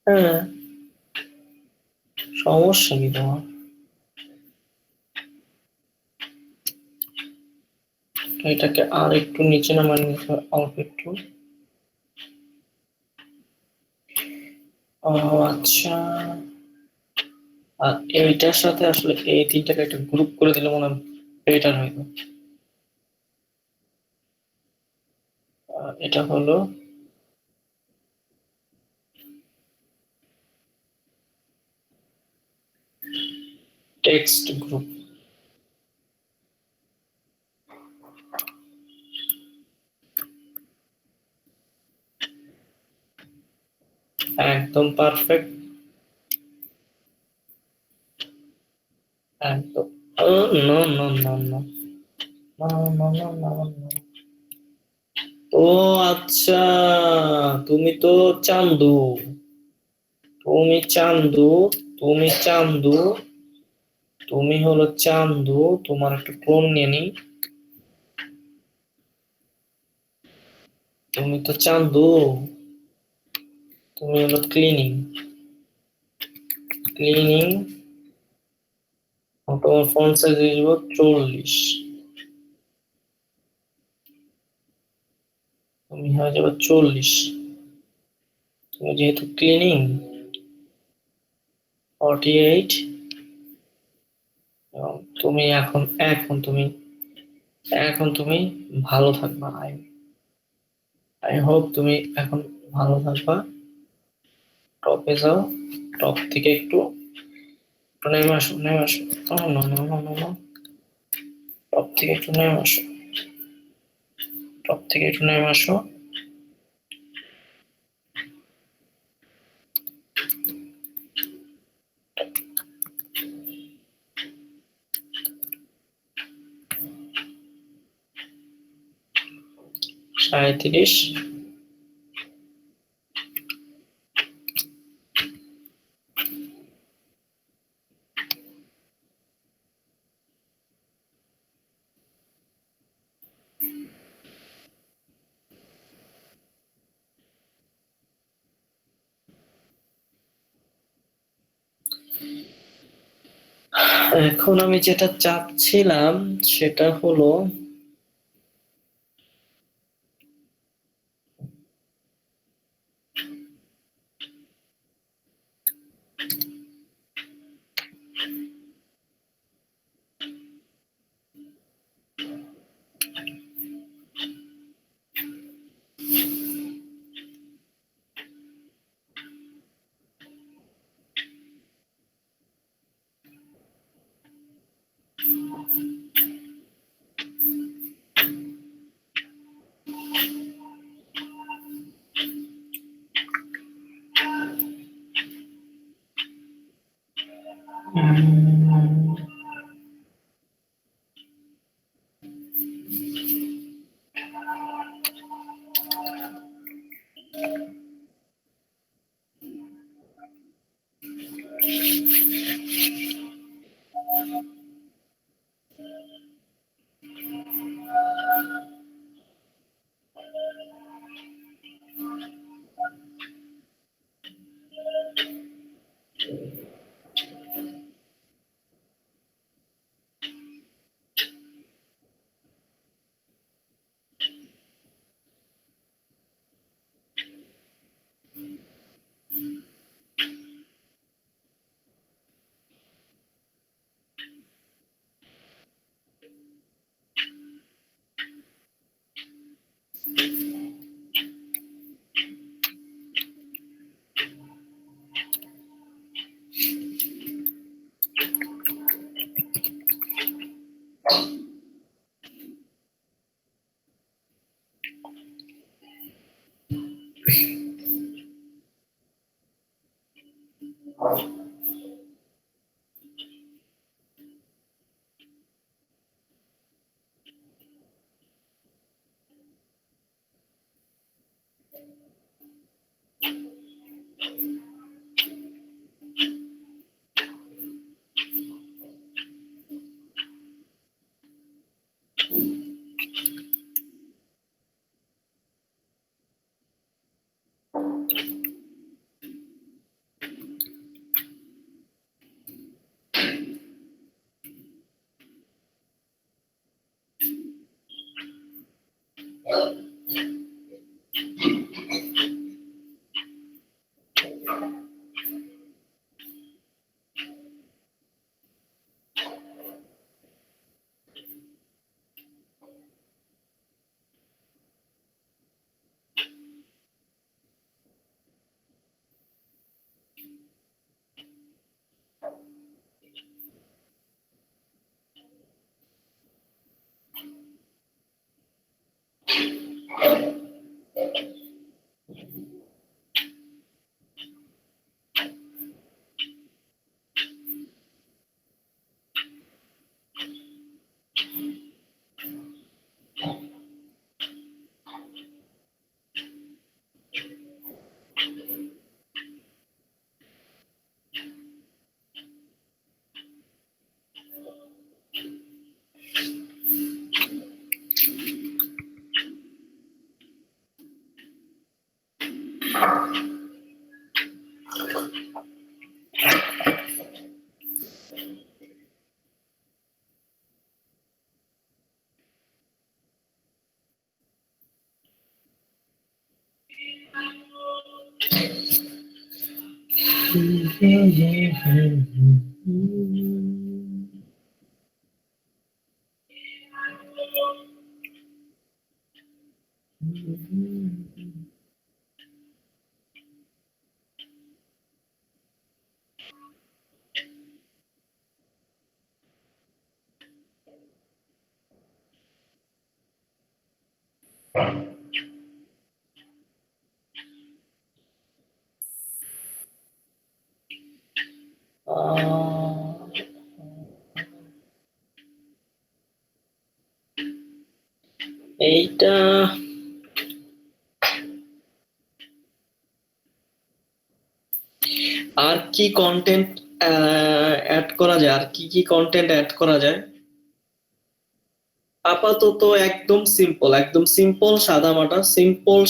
Speaker 1: হ্যাঁ, সমস্যা কি তোমার? এটাকে আর একটু নিচে নামান, অল্প একটু। আচ্ছা, আর এইটার সাথে আসলে এই তিনটাকে একটা গ্রুপ করে দিলে মনে হয় বেটার হইতো। এটা হলো টেক্সট গ্রুপ। একদম পারফেক্ট, একদম। No no no no no. ও আচ্ছা, তুমি তো চান্দু, তুমি চান্দু, তুমি চান্দু, তুমি হলো চান্দু। তোমার একটু ক্লোন নিয়ে নি। তুমি তো চান্দু, তুমি হলো ক্লিনিং। ক্লিনিং তোমার ফন্ট সাইজ দিয়ে দিব 40। তুমি হয়ে যাবে 40। তুমি যেহেতু ক্লিনিং 48, এবং তুমি এখন এখন তুমি ভালো থাকবা। আই হোপ তুমি এখন ভালো থাকবা। টপে যাও, টপ থেকে একটু নেমে আসো, নেমে আসো। টপ থেকে একটু নেমে আসো, টপ থেকে একটু নেমে আসো। সাঁইত্রিশ, এখন আমি যেটা চাচ্ছিলাম সেটা হলো এইটা আর কি কন্টেন্ট অ্যাড করা যায়, আর কি কি কন্টেন্ট অ্যাড করা যায়? আপাতত একদম সিম্পল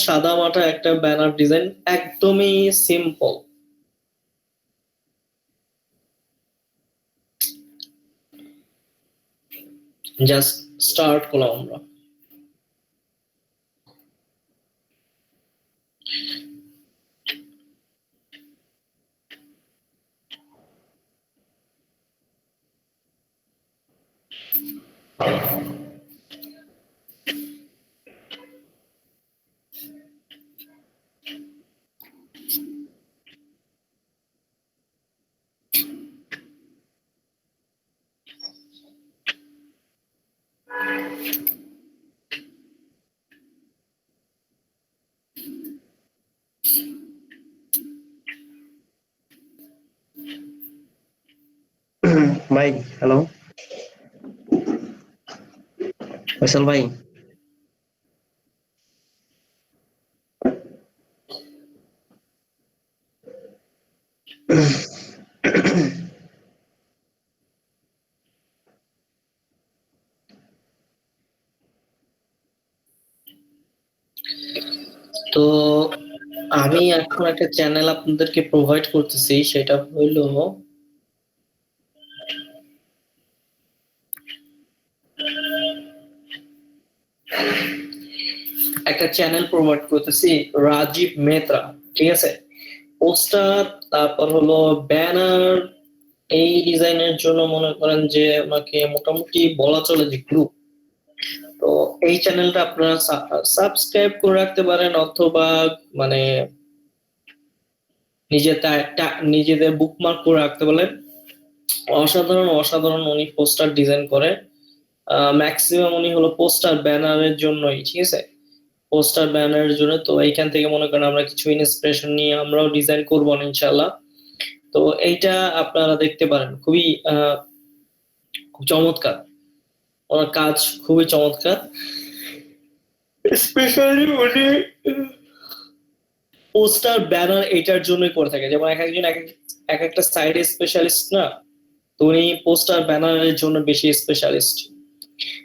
Speaker 1: সাদা মাটা একটা ব্যানার ডিজাইন, একদমই সিম্পল। জাস্ট স্টার্ট করলাম আমরা।
Speaker 6: ভাই হ্যালো, ফয়সাল ভাই।
Speaker 1: তো আমি এখন একটা চ্যানেল আপনাদেরকে প্রোভাইড করতেছি, সেটা হইলো একটা চ্যানেল প্রোভাইড করতেছি রাজীব মেহতা, ঠিক আছে? পোস্টার, তারপর হলো ব্যানার, এই ডিজাইনের জন্য মনে করেন যে আমাকে মোটামুটি বলা চলে যে গ্রুপ। তো এই চ্যানেলটা আপনারা সাবস্ক্রাইব করে রাখতে পারেন, অথবা মানে নিজেদের বুকমার্ক করে রাখতে পারেন। অসাধারণ অসাধারণ উনি পোস্টার ডিজাইন করে। ম্যাক্সিমাম উনি হলো পোস্টার ব্যানারের জন্যই, ঠিক আছে? পোস্টার ব্যানারের জন্য। তো এইখান থেকে মনে করেন আমরা কিছু ইন্সপিরেশন নিয়ে আমরাও ডিজাইন করবো ইনশাল্লাহ। তো এইটা আপনারা দেখতে পারেন, খুবই খুব চমৎকার, ওনার কাজ খুবই চমৎকার। স্পেশালি উনি পোস্টার ব্যানার এটার জন্যই করে থাকে, যেমন এক একজন এক একটা সাইডে স্পেশালিস্ট না, তো উনি পোস্টার ব্যানারের জন্য বেশি স্পেশালিস্ট।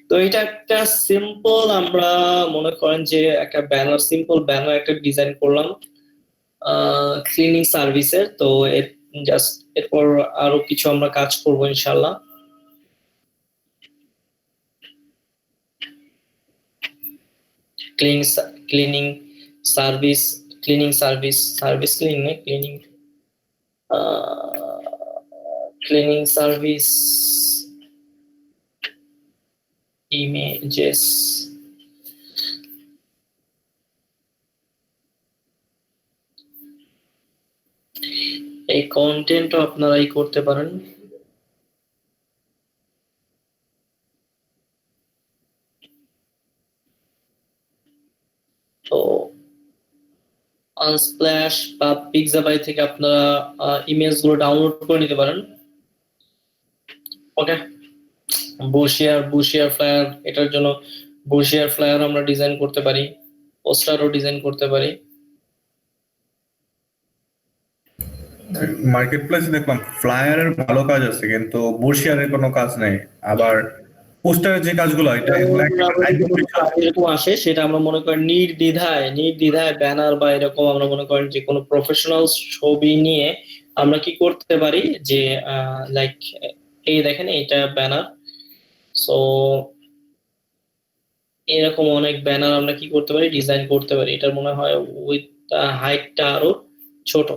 Speaker 1: তো এটা একটা সিম্পল, আমরা মনে করেন যে একটা ব্যানার, সিম্পল ব্যানার একটা ডিজাইন করলাম ক্লিনিং সার্ভিসের। তো এর জাস্ট এরপর আরো কিছু আমরা কাজ করবো ইনশাল্লাহ। Cleaning cleaning service, service cleaning না, ক্লিনিং সার্ভিস ইমেজেস। এই কন্টেন্টও আপনারাই করতে পারেন। তো আনস্প্ল্যাশ বা পিক্সাবাই থেকে আপনারা ইমেজ গুলো ডাউনলোড করে নিতে পারেন। ওকে, বুশিয়ার ফ্লায়ার, এটার জন্য বুশিয়ার ফ্লায়ার আমরা ডিজাইন করতে পারি, পোস্টারও ডিজাইন করতে পারি।
Speaker 8: মার্কেট প্লেসে দেখলাম ফ্লায়ারের ভালো কাজ আছে, কিন্তু বুশিয়ারের কোনো কাজ নেই। আবার পোস্টারের যে কাজগুলো এটা এগুলো
Speaker 1: এরকম আসে, সেটা আমরা মনে করেন নির্দ্বিধায় ব্যানার বা এরকম আমরা মনে করেন যে কোনো প্রফেশনাল ছবি নিয়ে আমরা কি করতে পারি যে লাইক এই দেখেন এটা ব্যানার। সো এরকম অনেক ব্যানার আমরা কি করতে পারি, ডিজাইন করতে পারি। এটার মনে হয় উইথ হাইটটা আরো ছোট।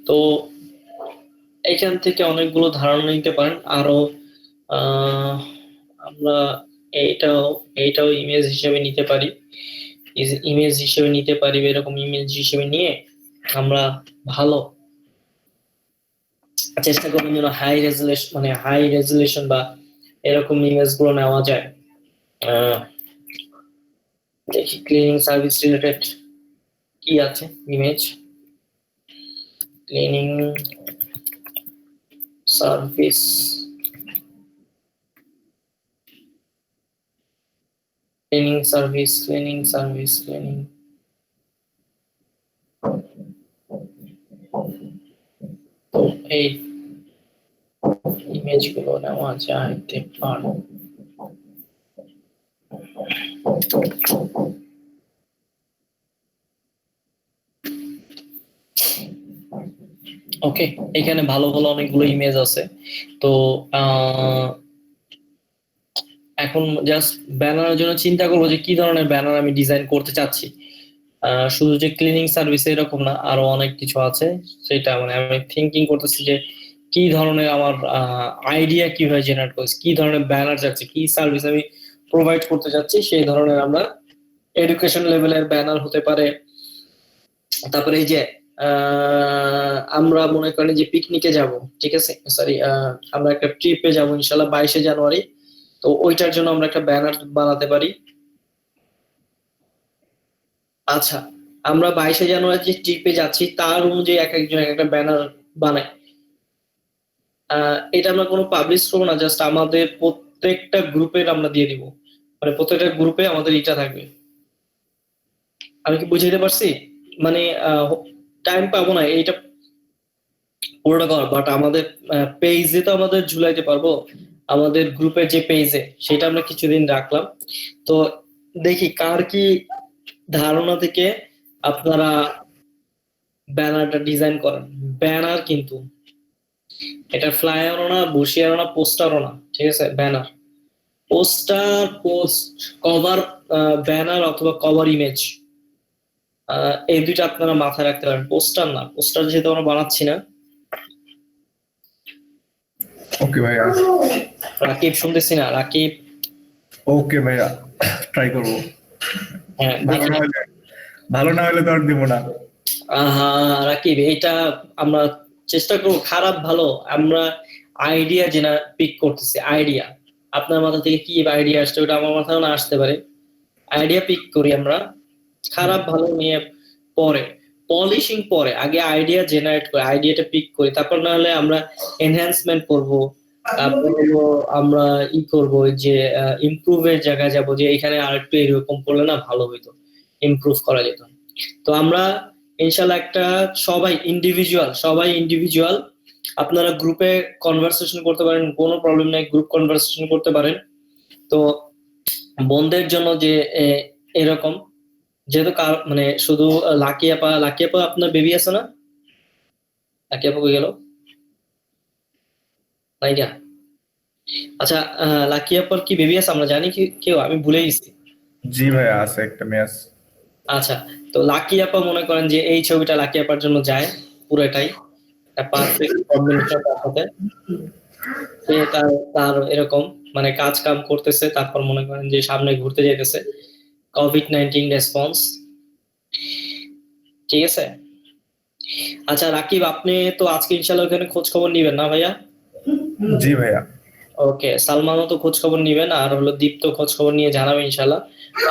Speaker 1: তো এখান থেকে অনেকগুলো ধারণা নিতে পারেন আরো। আমরা এইটাও ইমেজ হিসেবে নিতে পারি, এরকম ইমেজ হিসেবে নিয়ে আমরা ভালো চেষ্টা করব যেন হাই রেজুলেশন বা এরকম ইমেজ গুলো নেওয়া যায়। দেখি ক্লিনিং সার্ভিস রিলেটেড কি আছে ইমেজ। Cleaning service, cleaning. তো এই ইমেজ গুলো নেওয়া যাইতে পারে। ওকে, এখানে ভালো ভালো অনেকগুলো ইমেজ আছে। তো এখন জাস্ট ব্যানারের জন্য চিন্তা করবো যে কি ধরনের ব্যানার আমি ডিজাইন করতে চাচ্ছি। শুধু যে ক্লিনিং সার্ভিস এরকম না, আরো অনেক কিছু আছে। সেটা মানে আমি থিঙ্কিং করতেছি যে কি ধরনের আমার আইডিয়া কিভাবে জেনারেট করছি, কি ধরনের ব্যানার যাচ্ছে, কি সার্ভিস আমি প্রোভাইড করতে চাচ্ছি, সেই ধরনের আমরা এডুকেশন লেভেলের ব্যানার হতে পারে। তারপরে এই যে আমরা মনে করি যে পিকনিকে যাব, ঠিক আছে, সরি, আমরা একটা ট্রিপে যাব ইনশাল্লাহ 22শে জানুয়ারি। তো ওইটার জন্য আমরা একটা ব্যানার বানাতে পারি। আচ্ছা, আমরা 22শে জানুয়ারি যে ট্রিপে যাচ্ছি তার অনুযায়ী এক একজন এক একটা ব্যানার বানাই। এটা আমরা কোনো পাবলিশ করবো না, জাস্ট আমাদের প্রত্যেকটা গ্রুপের আমরা দিয়ে দিব, মানে প্রত্যেকটা গ্রুপে আমাদের এটা থাকবে। আমি কি বুঝাইতে পারছি? মানে টাইম পাবো না এইটা পুরোটা কর, বাট আমাদের পেজে তো আমাদের ঝুলাইতে পারবো, আমাদের গ্রুপের যে পেজে, সেটা আমরা কিছুদিন রাখলাম। তো দেখি কার কি ধারণা থেকে আপনারা ব্যানারটা ডিজাইন করেন। ব্যানার কিন্তু এটা ফ্লায়ারও না, বসিয়ারও না, পোস্টারও না, ঠিক আছে? Banner, poster, post cover, banner অথবা কভার ইমেজ, এই দুইটা আপনারা মাথায় রাখতে পারেন। পোস্টার না, পোস্টার যেহেতু আমরা বানাচ্ছি না।
Speaker 8: ওকে ভাইয়া,
Speaker 1: রাকিব শুনতেছি না, রাকিব।
Speaker 8: ওকে ভাইয়া, ট্রাই করবো।
Speaker 1: হ্যাঁ,
Speaker 8: ভালো না হলে তো আর দিব না।
Speaker 1: রাকিব, এটা আমরা চেষ্টা করবো, খারাপ ভালো আমরা আইডিয়া যেটা পিক করতেছি, আইডিয়া আপনার মাথা থেকে কি আইডিয়া আসছে ওটা আমার মাথায় না আসতে পারে। আইডিয়া পিক করি আমরা, খারাপ ভালো নিয়ে পরে পলিশিং, পরে আগে আইডিয়া জেনারেট করে আইডিয়াটা পিক করি, তারপর না হলে আমরা এনহ্যান্সমেন্ট করব, তারপর হলো আমরা করব যে ইমপ্রুভের জায়গায় যাব, যে এখানে আরেকটু এরকম করলে না ভালো হইতো, ইমপ্রুভ করা যেত। তো আমরা ইনশাল্লাহ একটা সবাই ইন্ডিভিজুয়াল আপনারা গ্রুপে কনভারসেশন করতে পারেন, কোনো প্রবলেম নাই, গ্রুপ কনভারসেশন করতে পারেন। তো বন্ধের জন্য যে এরকম, যেহেতু মানে শুধু লাকি আপা আপনার বেবি আছে না? লাকি আপা কই গেল? নাইকা। আচ্ছা, লাকি আপার কি বেবি আছে আমরা জানি কি কেউ? আমি ভুলে গেছি।
Speaker 8: জি ভাইয়া, আছে একটা মেয়ে আছে।
Speaker 1: আচ্ছা, তো লাকি আপা মনে করেন যে এই ছবিটা লাকি আপার জন্য যায় পুরোটাই পারফেক্ট কম্বিনেশন। তার সাথে সে তার এরকম মানে কাজ কাম করতেছে, তারপর মনে করেন যে সামনে ঘুরতে যেতেছে, কোভিড-19 রেসপন্স, ঠিক আছে? আচ্ছা রাকিব, আপনি তো আজকে ইনশাল্লাহ ওখানে খোঁজ খবর নিবেন না ভাইয়া?
Speaker 8: জি ভাইয়া।
Speaker 1: ওকে, সালমানও তো খোঁজ খবর নিবেন, আর হলো দীপ তো খোঁজ খবর নিয়ে জানাবে ইনশাল্লাহ।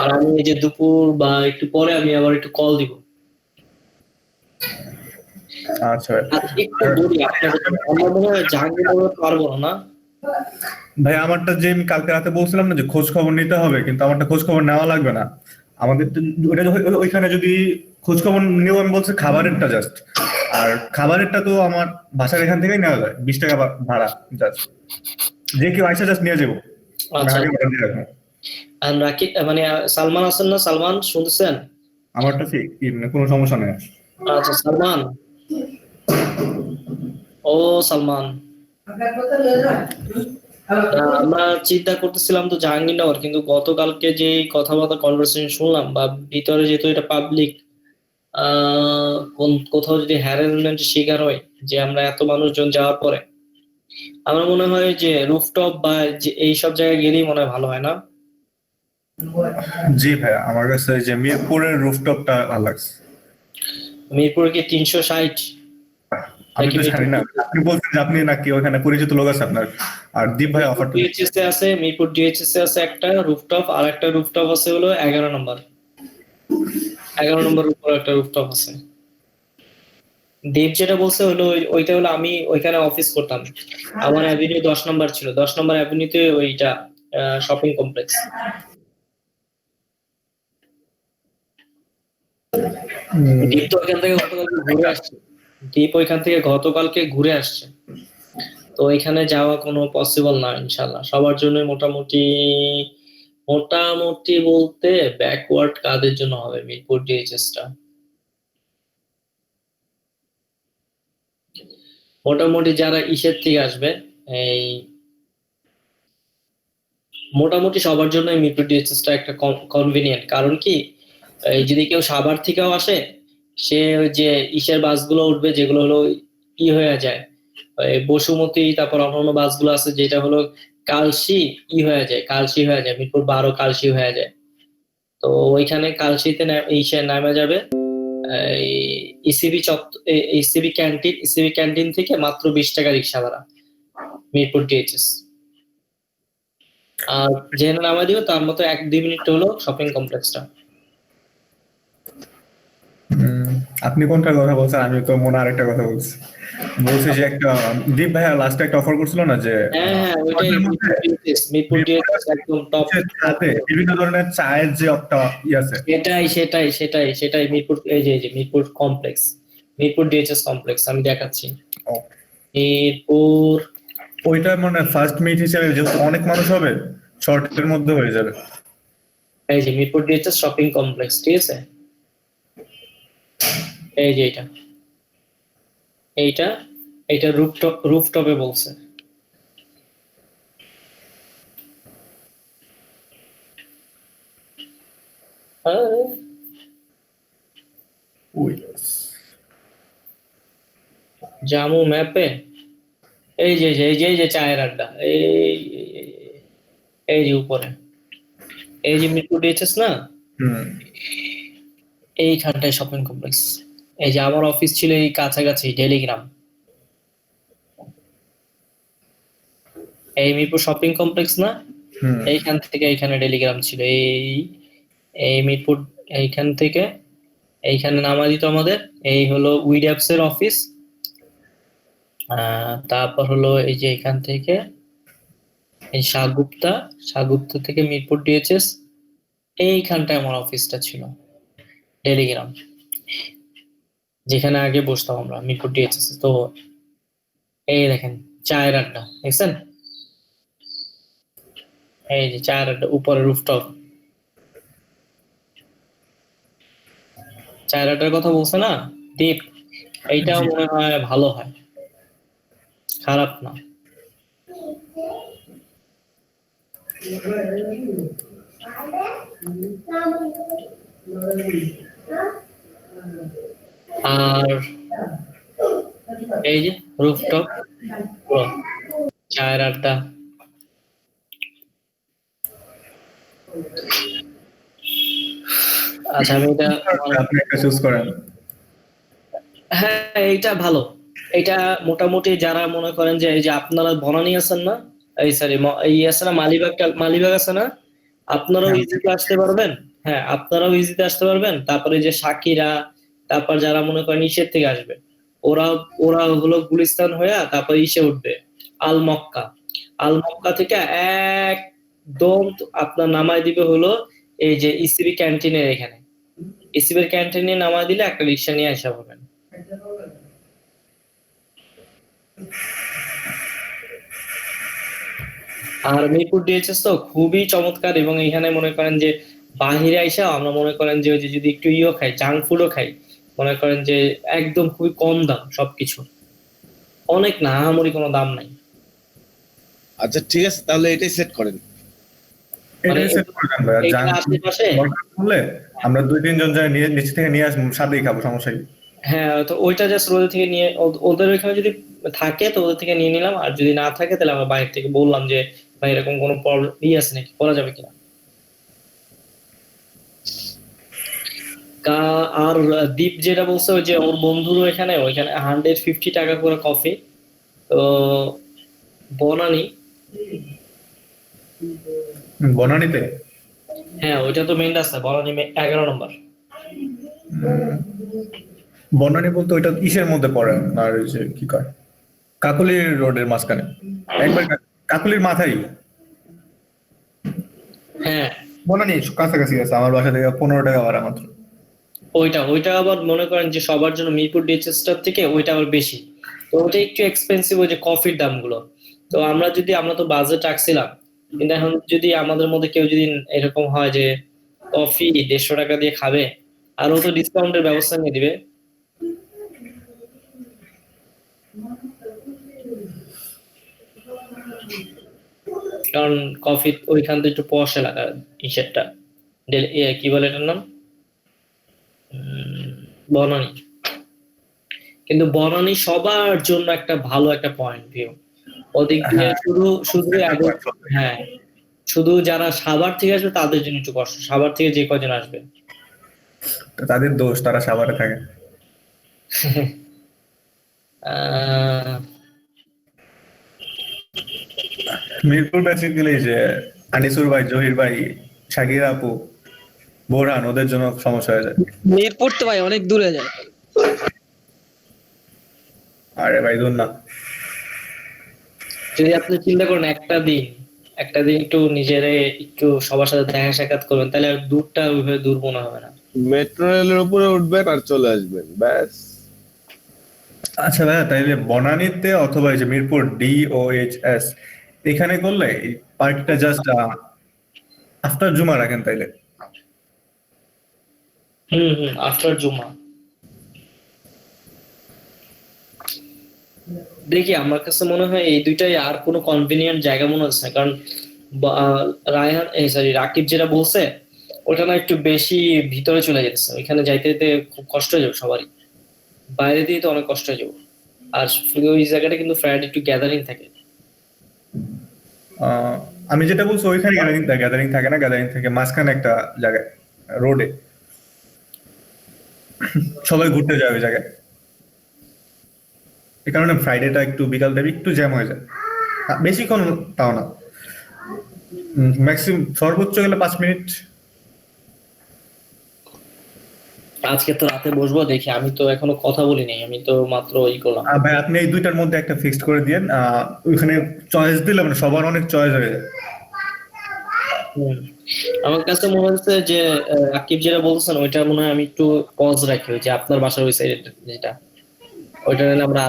Speaker 1: আর আমি এই যে দুপুর বা একটু পরে আমি আবার একটু কল দিব।
Speaker 8: আচ্ছা
Speaker 1: একটু বলি আপনাদের, আমরা মনে হয় জাহাঙ্গীরনগর পারবো না।
Speaker 8: ভাই, আমারটা যে আমি কালকে রাতে বলছিলাম না যে খোঁজ খবর নিতে হবে, কিন্তু আমারটা খোঁজ খবর নেওয়া লাগবে না। আমাদের ওইটা ওইখানে যদি খোঁজ খবর নিয়েও, আমি বলছি খাবারেরটা জাস্ট, আর খাবারেরটা তো আমার বাসার এখান থেকেই নেওয়া যায়, 20 টাকা ভাড়া জাস্ট, যে কেউ আইসা জাস্ট নিয়ে যাবো।
Speaker 1: আচ্ছা,
Speaker 8: আগে বলে দিয়ে রাখবো।
Speaker 1: আর রাকিব মানে সালমান আছেন না? সালমান শুনতেছেন?
Speaker 8: আমারটা ঠিক, কোনো সমস্যা নেই।
Speaker 1: আচ্ছা সালমান, ও সালমান, আমরা চিন্তা করতেছিলাম তো জাহাঙ্গীরনগর, কিন্তু গতকালকে যে কথাবার্তা কনভারসেশন শুনলাম, বা ভিতরে যেহেতু এটা পাবলিক, কোথাও যদি হ্যারাসমেন্টের শিকার হয়, যে আমরা এত মানুষজন যাওয়ার পরে, আমার মনে হয় যে রুফটপ বা যে এইসব জায়গায় গেলেই মনে হয় ভালো হয় না?
Speaker 8: জি ভাইয়া, আমার কাছে যে মিরপুরের রুফটপটা ভালো লাগছে।
Speaker 1: মিরপুরে কি 360?
Speaker 8: আমি তো জানি না, আপনি বলছেন যে আপনি নাকি ওখানে পরিচিত লোক আছে আপনার, আর দীপ ভাই অফার
Speaker 1: ডিএইচএস এ আছে, মিরপুর ডিএইচএস এ আছে একটা রুফটপ, আর একটা রুফটপ আছে হলো 11 নম্বর, 11 নম্বর উপর একটা রুফটপ আছে। দেব যেটা বলছে হলো ওইটা হলো, আমি ওইখানে অফিস করতাম, আমার অ্যাভিনিউ 10 নম্বর ছিল, 10 নম্বর অ্যাভিনিউতে ওইটা শপিং কমপ্লেক্স। দীপ তো ওইখান থেকে গতকালকে ঘুরে আসছে, দীপ ওইখান থেকে গতকালকে ঘুরে আসছে। তো এখানে যাওয়া কোনো পসিবল না ইনশাল্লাহ, সবার জন্য মোটামুটি বলতে ব্যাকওয়ার্ড কাদের জন্য হবে মিরপুর ডিএইচএস টা। মোটামুটি যারা ইসের থেকে আসবে, এই মোটামুটি সবার জন্য মিরপুর ডিএচএসটা একটা কনভিনিয়েন্ট। কারণ কি, এই যদি কেউ সাভার থেকেও আসে, সে ওই যে ইসের বাসগুলো উঠবে যেগুলো হলো হয়ে যায়, এই বসুমতী, তারপর অন্যান্য বাসগুলো আছে যেটা হলো কালশি কালশি হয়ে যায়, মিরপুর 12 কালশি হয়ে যায়। তো ওইখানে কালশিতে নামা যাবে ইসিবি ক্যান্টিন থেকে মাত্র 20 টাকা রিক্সা ভাড়া মিরপুর ডিএচএস। আর যেখানে নামা দিও তার মতো 1-2 মিনিট হলো শপিং কমপ্লেক্সটা।
Speaker 8: আপনি কোনটার কথা বলছেন? আমি তো মনে আরেকটা কথা বলছি। বলছি যে একটা দীপ ভাইয়া লাস্টে একটা অফার করছিল না যে
Speaker 1: হ্যাঁ ওইটাই মিরপুর ডিএচএস একদম টপ।
Speaker 8: সাথে বিভিন্ন ধরনের চায়ের যে একটা আছে,
Speaker 1: সেটাই মিরপুর, এই যে মিরপুর কমপ্লেক্স, মিরপুর ডিএচএস কমপ্লেক্স আমি দেখাচ্ছি। মিরপুর
Speaker 8: ওইটা মানে ফার্স্ট মিট হিসেবে যেহেতু অনেক মানুষ হবে, শর্টের মধ্যে হয়ে যাবে।
Speaker 1: এই যে মিরপুর ডিএচএস শপিং কমপ্লেক্স, ঠিক আছে? এই যে এইটা রুফটপে বলছে। জামু ম্যাপে এই যে চায়ের আড্ডা, এই যে উপরে, এই যে মিরপুর ডিএচএস না, এইখানটায় শপিং কমপ্লেক্স। এই যে আমার অফিস ছিল এই কাছাকাছি টেলিগ্রাম, এই মিরপুর শপিং কমপ্লেক্স না, এইখান থেকে এইখানে টেলিগ্রাম ছিল। এই মিরপুর এইখান থেকে এইখানে নামা দিত আমাদের। এই হলো উইডঅ্যাপস এর অফিস। তারপর হলো এই যে এখান থেকে এই শাহগুপ্তা থেকে মিরপুর ডিএচএস, এইখানটায় আমার অফিসটা ছিল টেলিগ্রাম, যেখানে আগে বসতাম আমরা মিরপুর ডিএচএস। তো এই দেখেন চায়ের আড্ডা দেখছেন, এই যে চায়ের আড্ডা উপরে রুফটপ। চায়ের আড্ডার কথা বলছে না দীপ, এইটাও মনে হয় ভালো হয়, খারাপ না। আর এই যে রুফটপ চায়ের আড্ডা। আচ্ছা আমি এটা
Speaker 8: আপনি একটা চুজ করেন।
Speaker 1: হ্যাঁ এইটা ভালো। এটা মোটামুটি যারা মনে করেন যে এই যে আপনারা বনানী আছেন না, এই সরি এই আছে না মালিবাগ আছে না, আপনারাও ইজিতে আসতে পারবেন। হ্যাঁ আপনারাও ইজিতে আসতে পারবেন। তারপরে যে সাকিরা, তারপর যারা মনে করেন ইসের থেকে আসবে, ওরা হলো গুলিস্তান হয়ে তারপর ইসে উঠবে আল মক্কা থেকে একদম আপনার নামায় দিবে হলো এই যে ইসিবি ক্যান্টিনের এখানে। ইসিবির ক্যান্টিনে নামায় দিলে একটা রিক্সা নিয়ে আসা পাবেন। আর মিরপুর ডিএচএস তো খুবই চমৎকার, এবং এখানে মনে করেন যে বাহিরে আইসা আমরা মনে করেন যে ওই যে যদি একটু খাই, জাঙ্ক ফুডও খাই, মনে করেন যে একদম খুবই কম দাম সবকিছু, অনেক না আহামরি কোনো দাম নাই।
Speaker 3: আচ্ছা ঠিক আছে, তাহলে এটাই সেট করেন।
Speaker 8: এটাই সেট করে দেন ভাই।
Speaker 1: আশেপাশে
Speaker 8: বললে আমরা 2-3 জন যাই নিয়ে নিচে থেকে নিয়ে আসবো, সাথেই খাবো, সমস্যা কি?
Speaker 1: হ্যাঁ তো ওইটা জাস্ট ওদের থেকে নিয়ে, ওদের ওইখানে যদি থাকে তো ওদের থেকে নিয়ে নিলাম, আর যদি না থাকে তাহলে আমরা বাইরে থেকে বললাম যে ভাই এরকম কোনো প্রবলেম আছে নাকি, করা যাবে কিনা। আর দীপ যেটা বলছে ওই যে ওর বন্ধুরও ওইখানে 150 টাকা করে কফি। তো
Speaker 8: বনানীতে?
Speaker 1: হ্যাঁ ওইটা তো মেইন রাস্তা, বনানী 11 নম্বর।
Speaker 8: বনানী বলতে ওইটা ইসের মধ্যে পড়ে, আর ওই যে কি কয় কাকলি রোডের মাঝখানে, একবার কাকলির মাথায়।
Speaker 1: হ্যাঁ
Speaker 8: বনানী কাছাকাছি আছে, আমার বাসা থেকে 15 টাকা ভাড়া মাত্র।
Speaker 1: ওইটা আবার মনে করেন যে সবার জন্য মিরপুর ডিএচএসটার থেকে ওইটা আবার বেশি, তো ওইটা একটু এক্সপেন্সিভ ওই যে কফির দামগুলো। তো আমরা তো বাজেট রাখছিলাম, কিন্তু এখন যদি আমাদের মধ্যে কেউ যদি এরকম হয় যে কফি 150 টাকা দিয়ে খাবে, আর ও তো ডিসকাউন্টের ব্যবস্থা নিয়ে দিবে। কারণ কফি ওইখান থেকে একটু পশ এলাকা ইসেরটা কি বলে এটার নাম বনানী। কিন্তু বনানী সবার জন্য একটা ভালো একটা পয়েন্ট ভিউ, ওদিক দিয়ে শুধু শুধু হ্যাঁ শুধু যারা সাভার থেকে আসবে তাদের জন্য একটু কষ্ট, সাভার থেকে যে কজন আসবে
Speaker 8: তাদের দোষ, তারা সাভারে থাকে। মিরপুর বেসিক্যালি যে আনিসুর ভাই, জহির ভাই, শাকির আপু, বোরহান, ওদের জন্য সমস্যা হয়ে যায়।
Speaker 9: মিরপুর তো ভাই অনেক দূরে যায়।
Speaker 8: আরে ভাই দূর না।
Speaker 1: যদি আপনি চিন্তা করেন একটা দিন একটু নিজেরে একটু সবার সাথে দেখা সাক্ষাৎ করবেন, তাহলে আর দূরটা ওইভাবে দূর মনে হবে না।
Speaker 3: মেট্রো রেলের উপরে উঠবেন আর চলে আসবেন, ব্যাস।
Speaker 8: আচ্ছা ভাইয়া, তাইলে বনানীতে অথবা এই যে মিরপুর DOHS এখানে করলে এই পার্কটা জাস্ট আফটার জুমা রাখেন তাইলে।
Speaker 1: আফটার জুমা দেখি, আমার কাছে মনে হয় এই দুইটাই আর কোনো কনভিনিয়েন্ট জায়গা মনে হচ্ছে না। কারণ রাকিব যেটা বলছে ওটা না একটু বেশি ভিতরে চলে যেতেছে, ওইখানে যাইতে যেতে খুব কষ্ট হয়ে যাবে সবারই, বাইরে দিয়ে তো অনেক কষ্ট হয়ে যাবে। আর ওই জায়গাটা কিন্তু ফ্রাইডে একটু গ্যাদারিং থাকে।
Speaker 8: আমি যেটা বলছি ওইখানে গ্যাদারিং থাকে না, গ্যাদারিং থাকে মাঝখানে একটা জায়গায় রোডে, সবাই ঘুরতে যায় ওই জায়গায়। এই কারণে ফ্রাইডেটা একটু বিকাল টাইমে একটু জ্যাম হয়ে যায়, বেশিক্ষণ তাও না, ম্যাক্সিমাম সর্বোচ্চ গেলে 5 মিনিট।
Speaker 1: আজকে তো রাতে বসবো, দেখি। আমি তো এখনো কথা বলি নাই, আমি তো মাত্র করলাম।
Speaker 8: ভাই আপনি এই দুইটার মধ্যে একটা ফিক্সড করে দিয়েন, ওইখানে চয়েস দিলে মানে সবার অনেক চয়েস হয়ে যায়।
Speaker 1: আমার কাছে মনে হচ্ছে যে আকিব যেটা বলছেন ওইটা মনে হয় আমি একটু পজ রাখি, ওই যে আপনার বাসার ওই সাইড যেটা, ওইটা নিয়ে আমরা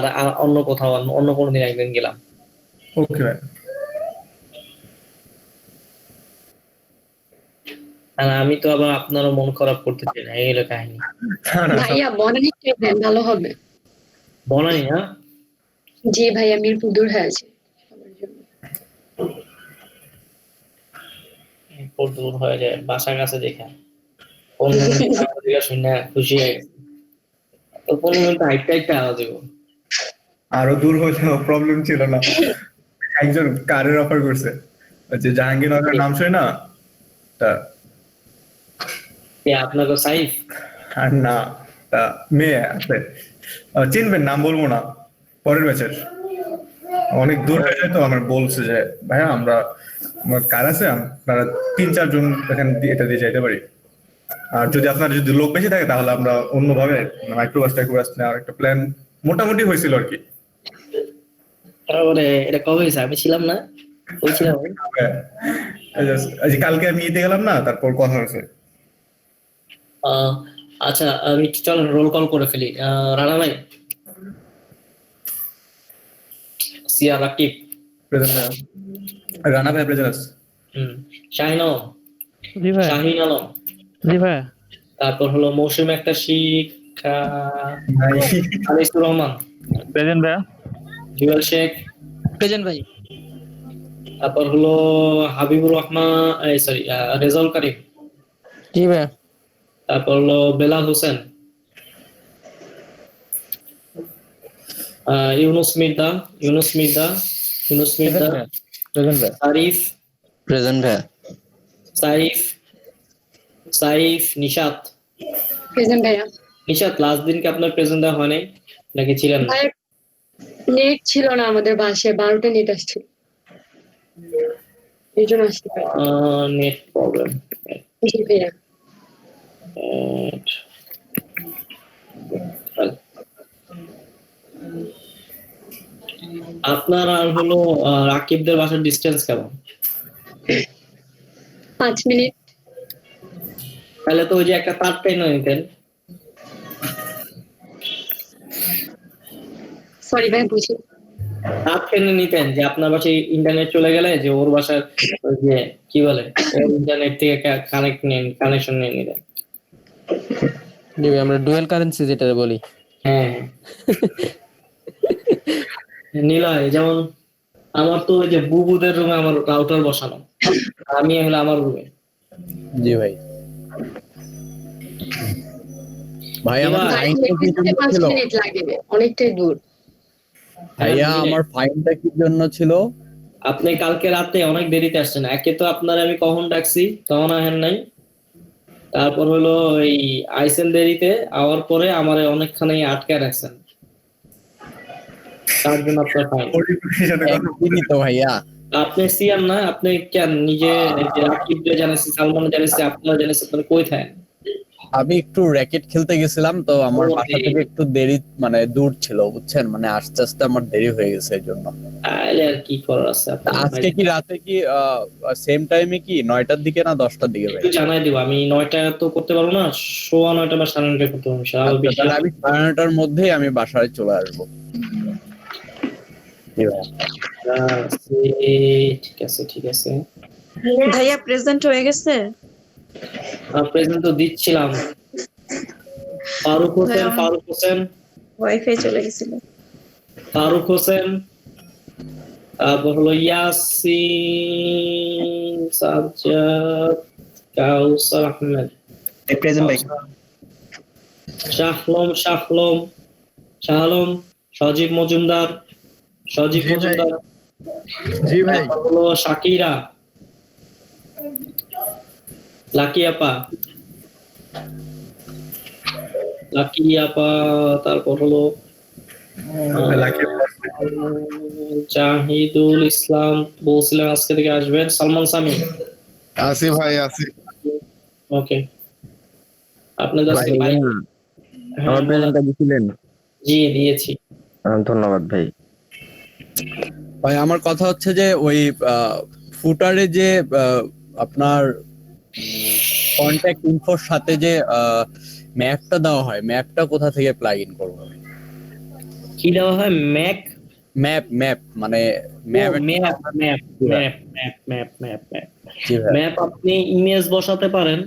Speaker 1: অন্য কোথাও অন্য কোনো দিন একদিন গেলাম।
Speaker 8: ওকে ভাই।
Speaker 1: আর আমি তো আবার আপনারও মন খারাপ করতে চাই না, এই হলো কাহিনী।
Speaker 10: ভাইয়া বনানী ট্রিপ ভালো হবে।
Speaker 1: বনানী না?
Speaker 10: জি ভাইয়া, মিরপুর দূর হয়ে আছে
Speaker 1: দূর হয়ে যায়, বাসার কাছে দেখা শুনে খুশি হয়ে গেছে। তো 15 মিনিট হাইটটা আওয়াজ দেবো।
Speaker 8: আরো দূর হলেও প্রবলেম ছিল না, একজন কারের অফার করছে, যে জাহাঙ্গীরনগরের নাম শুনে না তা
Speaker 1: আপনাকে সাইফ
Speaker 8: আর না, তা মেয়ে আছে, চিনবেন, নাম বলবো না, পরের ব্যাচের, অনেক দূর হয়ে যায়। তো আমার বলছে যে ভাইয়া আমরা কার আছে, আপনারা 3-4 জন এখানে এটা দিয়ে যাইতে পারি, আর যদি আপনার যদি লোক বেশি থাকে তাহলে আমরা অন্যভাবে মাইক্রোবাস নেওয়ার একটা প্ল্যান মোটামুটি হয়েছিল আর কি।
Speaker 1: তারপরে এটা কবে হয়েছে? আমি ছিলাম না, ওই ছিলাম।
Speaker 8: কালকে আমি নিতে গেলাম না, তারপর কথা হয়েছে।
Speaker 1: আচ্ছা, আমি চলো রোল কল করে ফেলি। রানা ভাই, সিয়া, রাকিব,
Speaker 8: রানা ভাই প্রেজেন্ট।
Speaker 1: শাহিন আলম, শাহিন আলম, তারপর হলো মৌসুম একটা শিক্ষা, আনিসুর রহমান
Speaker 7: প্রেজেন্ট ভাইয়া,
Speaker 1: জুয়েল শেখ
Speaker 9: প্রেজেন্ট ভাই,
Speaker 1: তারপর হলো হাবিবুর রহমান, সরি রেজাউল করিম,
Speaker 9: জি ভাইয়া,
Speaker 1: তারপর হলো বেলাল হোসেন, ইউনুস মির্জা, আরিফ,
Speaker 4: প্রেজেন্ট ভাইয়া,
Speaker 1: সাইফ, নিশাত।
Speaker 10: প্রেজেন্ট ভাইয়া।
Speaker 1: নিশাত, লাস্ট দিন কি আপনার প্রেজেন্ট দেওয়া হয় নাই নাকি ছিলেন?
Speaker 10: নেট ছিল না আমাদের বাসায়, 12টা নেট আসছিল, এই জন্য আসতে পারি।
Speaker 1: Net problem.
Speaker 10: জি ভাইয়া।
Speaker 1: আপনার আর হলো রাকিবদের বাসার ডিস্টেন্স কেমন?
Speaker 10: 5 মিনিট।
Speaker 1: তাহলে তো ওই যে একটা তার ট্রেন নিতেন।
Speaker 10: সরি ভাই, বুঝি।
Speaker 1: তার ট্রেনে নিতেন, যে আপনার বাসায় ইন্টারনেট চলে গেলে যে ওর বাসার ওই যে কি বলে ইন্টারনেট থেকে কানেকশন নিয়ে নিতেন।
Speaker 9: আমরা ডুয়াল কারেন্সি যেটা বলি।
Speaker 1: হ্যাঁ নিলয়, যেমন আমার তো ওই যে বুবুদের রুমে আমার রাউটার বসানো, আমি হলো আমার রুমে।
Speaker 11: জি ভাই। ভাই আমার
Speaker 1: ভাই,
Speaker 11: ফাইনটা কি জন্য
Speaker 10: 5
Speaker 11: ছিল?
Speaker 10: মিনিট লাগে, অনেকটাই দূর।
Speaker 11: ভাইয়া আমার ফাইনটা কি জন্য ছিল?
Speaker 1: আপনি কালকে রাতে অনেক দেরিতে আসছেন। একে তো আপনার আমি কখন ডাকছি তখন আহেন নাই, তারপর হলো এই আইসেন দেরিতে, আওয়ার পরে আমার অনেকখানি আটকে রাখছেন, তার জন্য আপনার ফাইন।
Speaker 11: একদিনই তো ভাইয়া।
Speaker 1: আপনি সিয়ান না, আপনি কেন নিজে রাকিবকে জানাইছি, সালমান জানাইছি, আপনারা জানাইছি, আপনারা কই থাকেন?
Speaker 11: আমি একটু র্যাকেট খেলতে গেছিলাম তো আমার
Speaker 1: Okay.
Speaker 11: বাসা থেকে একটু দেরি মানে দূর ছিল বুঝছেন, মানে আস্তে আস্তে আমার দেরি হয়ে গেছে এই জন্য।
Speaker 1: তাহলে আর কি করার আছে আপনার?
Speaker 11: আজকে কি রাতে কি সেম টাইমে কি 9টার দিকে না 10টার দিকে ভাই?
Speaker 1: একটু জানাই দিব। আমি 9টা তো করতে পারবো না, 9:15 বা 9:30 করতে পারবো।
Speaker 11: আচ্ছা, তাহলে আমি 9:30টার মধ্যেই আমি বাসায় চলে আসবো।
Speaker 1: ঠিক আছে, ঠিক আছে।
Speaker 5: ভাইয়া প্রেজেন্ট হয়ে গেছে?
Speaker 1: প্রেজেন্ট তো দিচ্ছিলাম। ফারুক হোসেন, ফারুক হোসেন,
Speaker 5: ওয়াইফাই চলে গেছিল।
Speaker 1: ফারুক হোসেন, তারপর হলো ইয়াসিন, সাজ্জাদ, কাউসার আহমেদ,
Speaker 6: প্রেজেন্ট ভাই।
Speaker 1: শাহলম, শাহলম, সজীব মজুমদার,
Speaker 2: জি ভাই।
Speaker 1: তারপর হলো শাকিরা, লাকি আপা, তারপর হলো জাহিদুল ইসলাম, বলছিলেন আজকে থেকে আসবেন। সালমান সামি,
Speaker 2: আসি ভাই আসি।
Speaker 1: ওকে। আপনাদের
Speaker 7: ভাই,
Speaker 1: ভাই,
Speaker 7: আমার প্রেজেন্টটা দিছিলেন?
Speaker 1: জি দিয়েছি।
Speaker 7: ধন্যবাদ ভাই।
Speaker 11: ভাই আমার কথা হচ্ছে যে ওই ফুটারে যে আপনার কন্টাক্ট ইনফোর সাথে যে ম্যাপটা দেওয়া হয়, ম্যাপটা কোথা থেকে প্লাগ ইন করব?
Speaker 1: কি দেওয়া হয়?
Speaker 11: ম্যাপ মানে ম্যাপ।
Speaker 1: ম্যাপ আপনি ইমেজ বসাতে পারেন,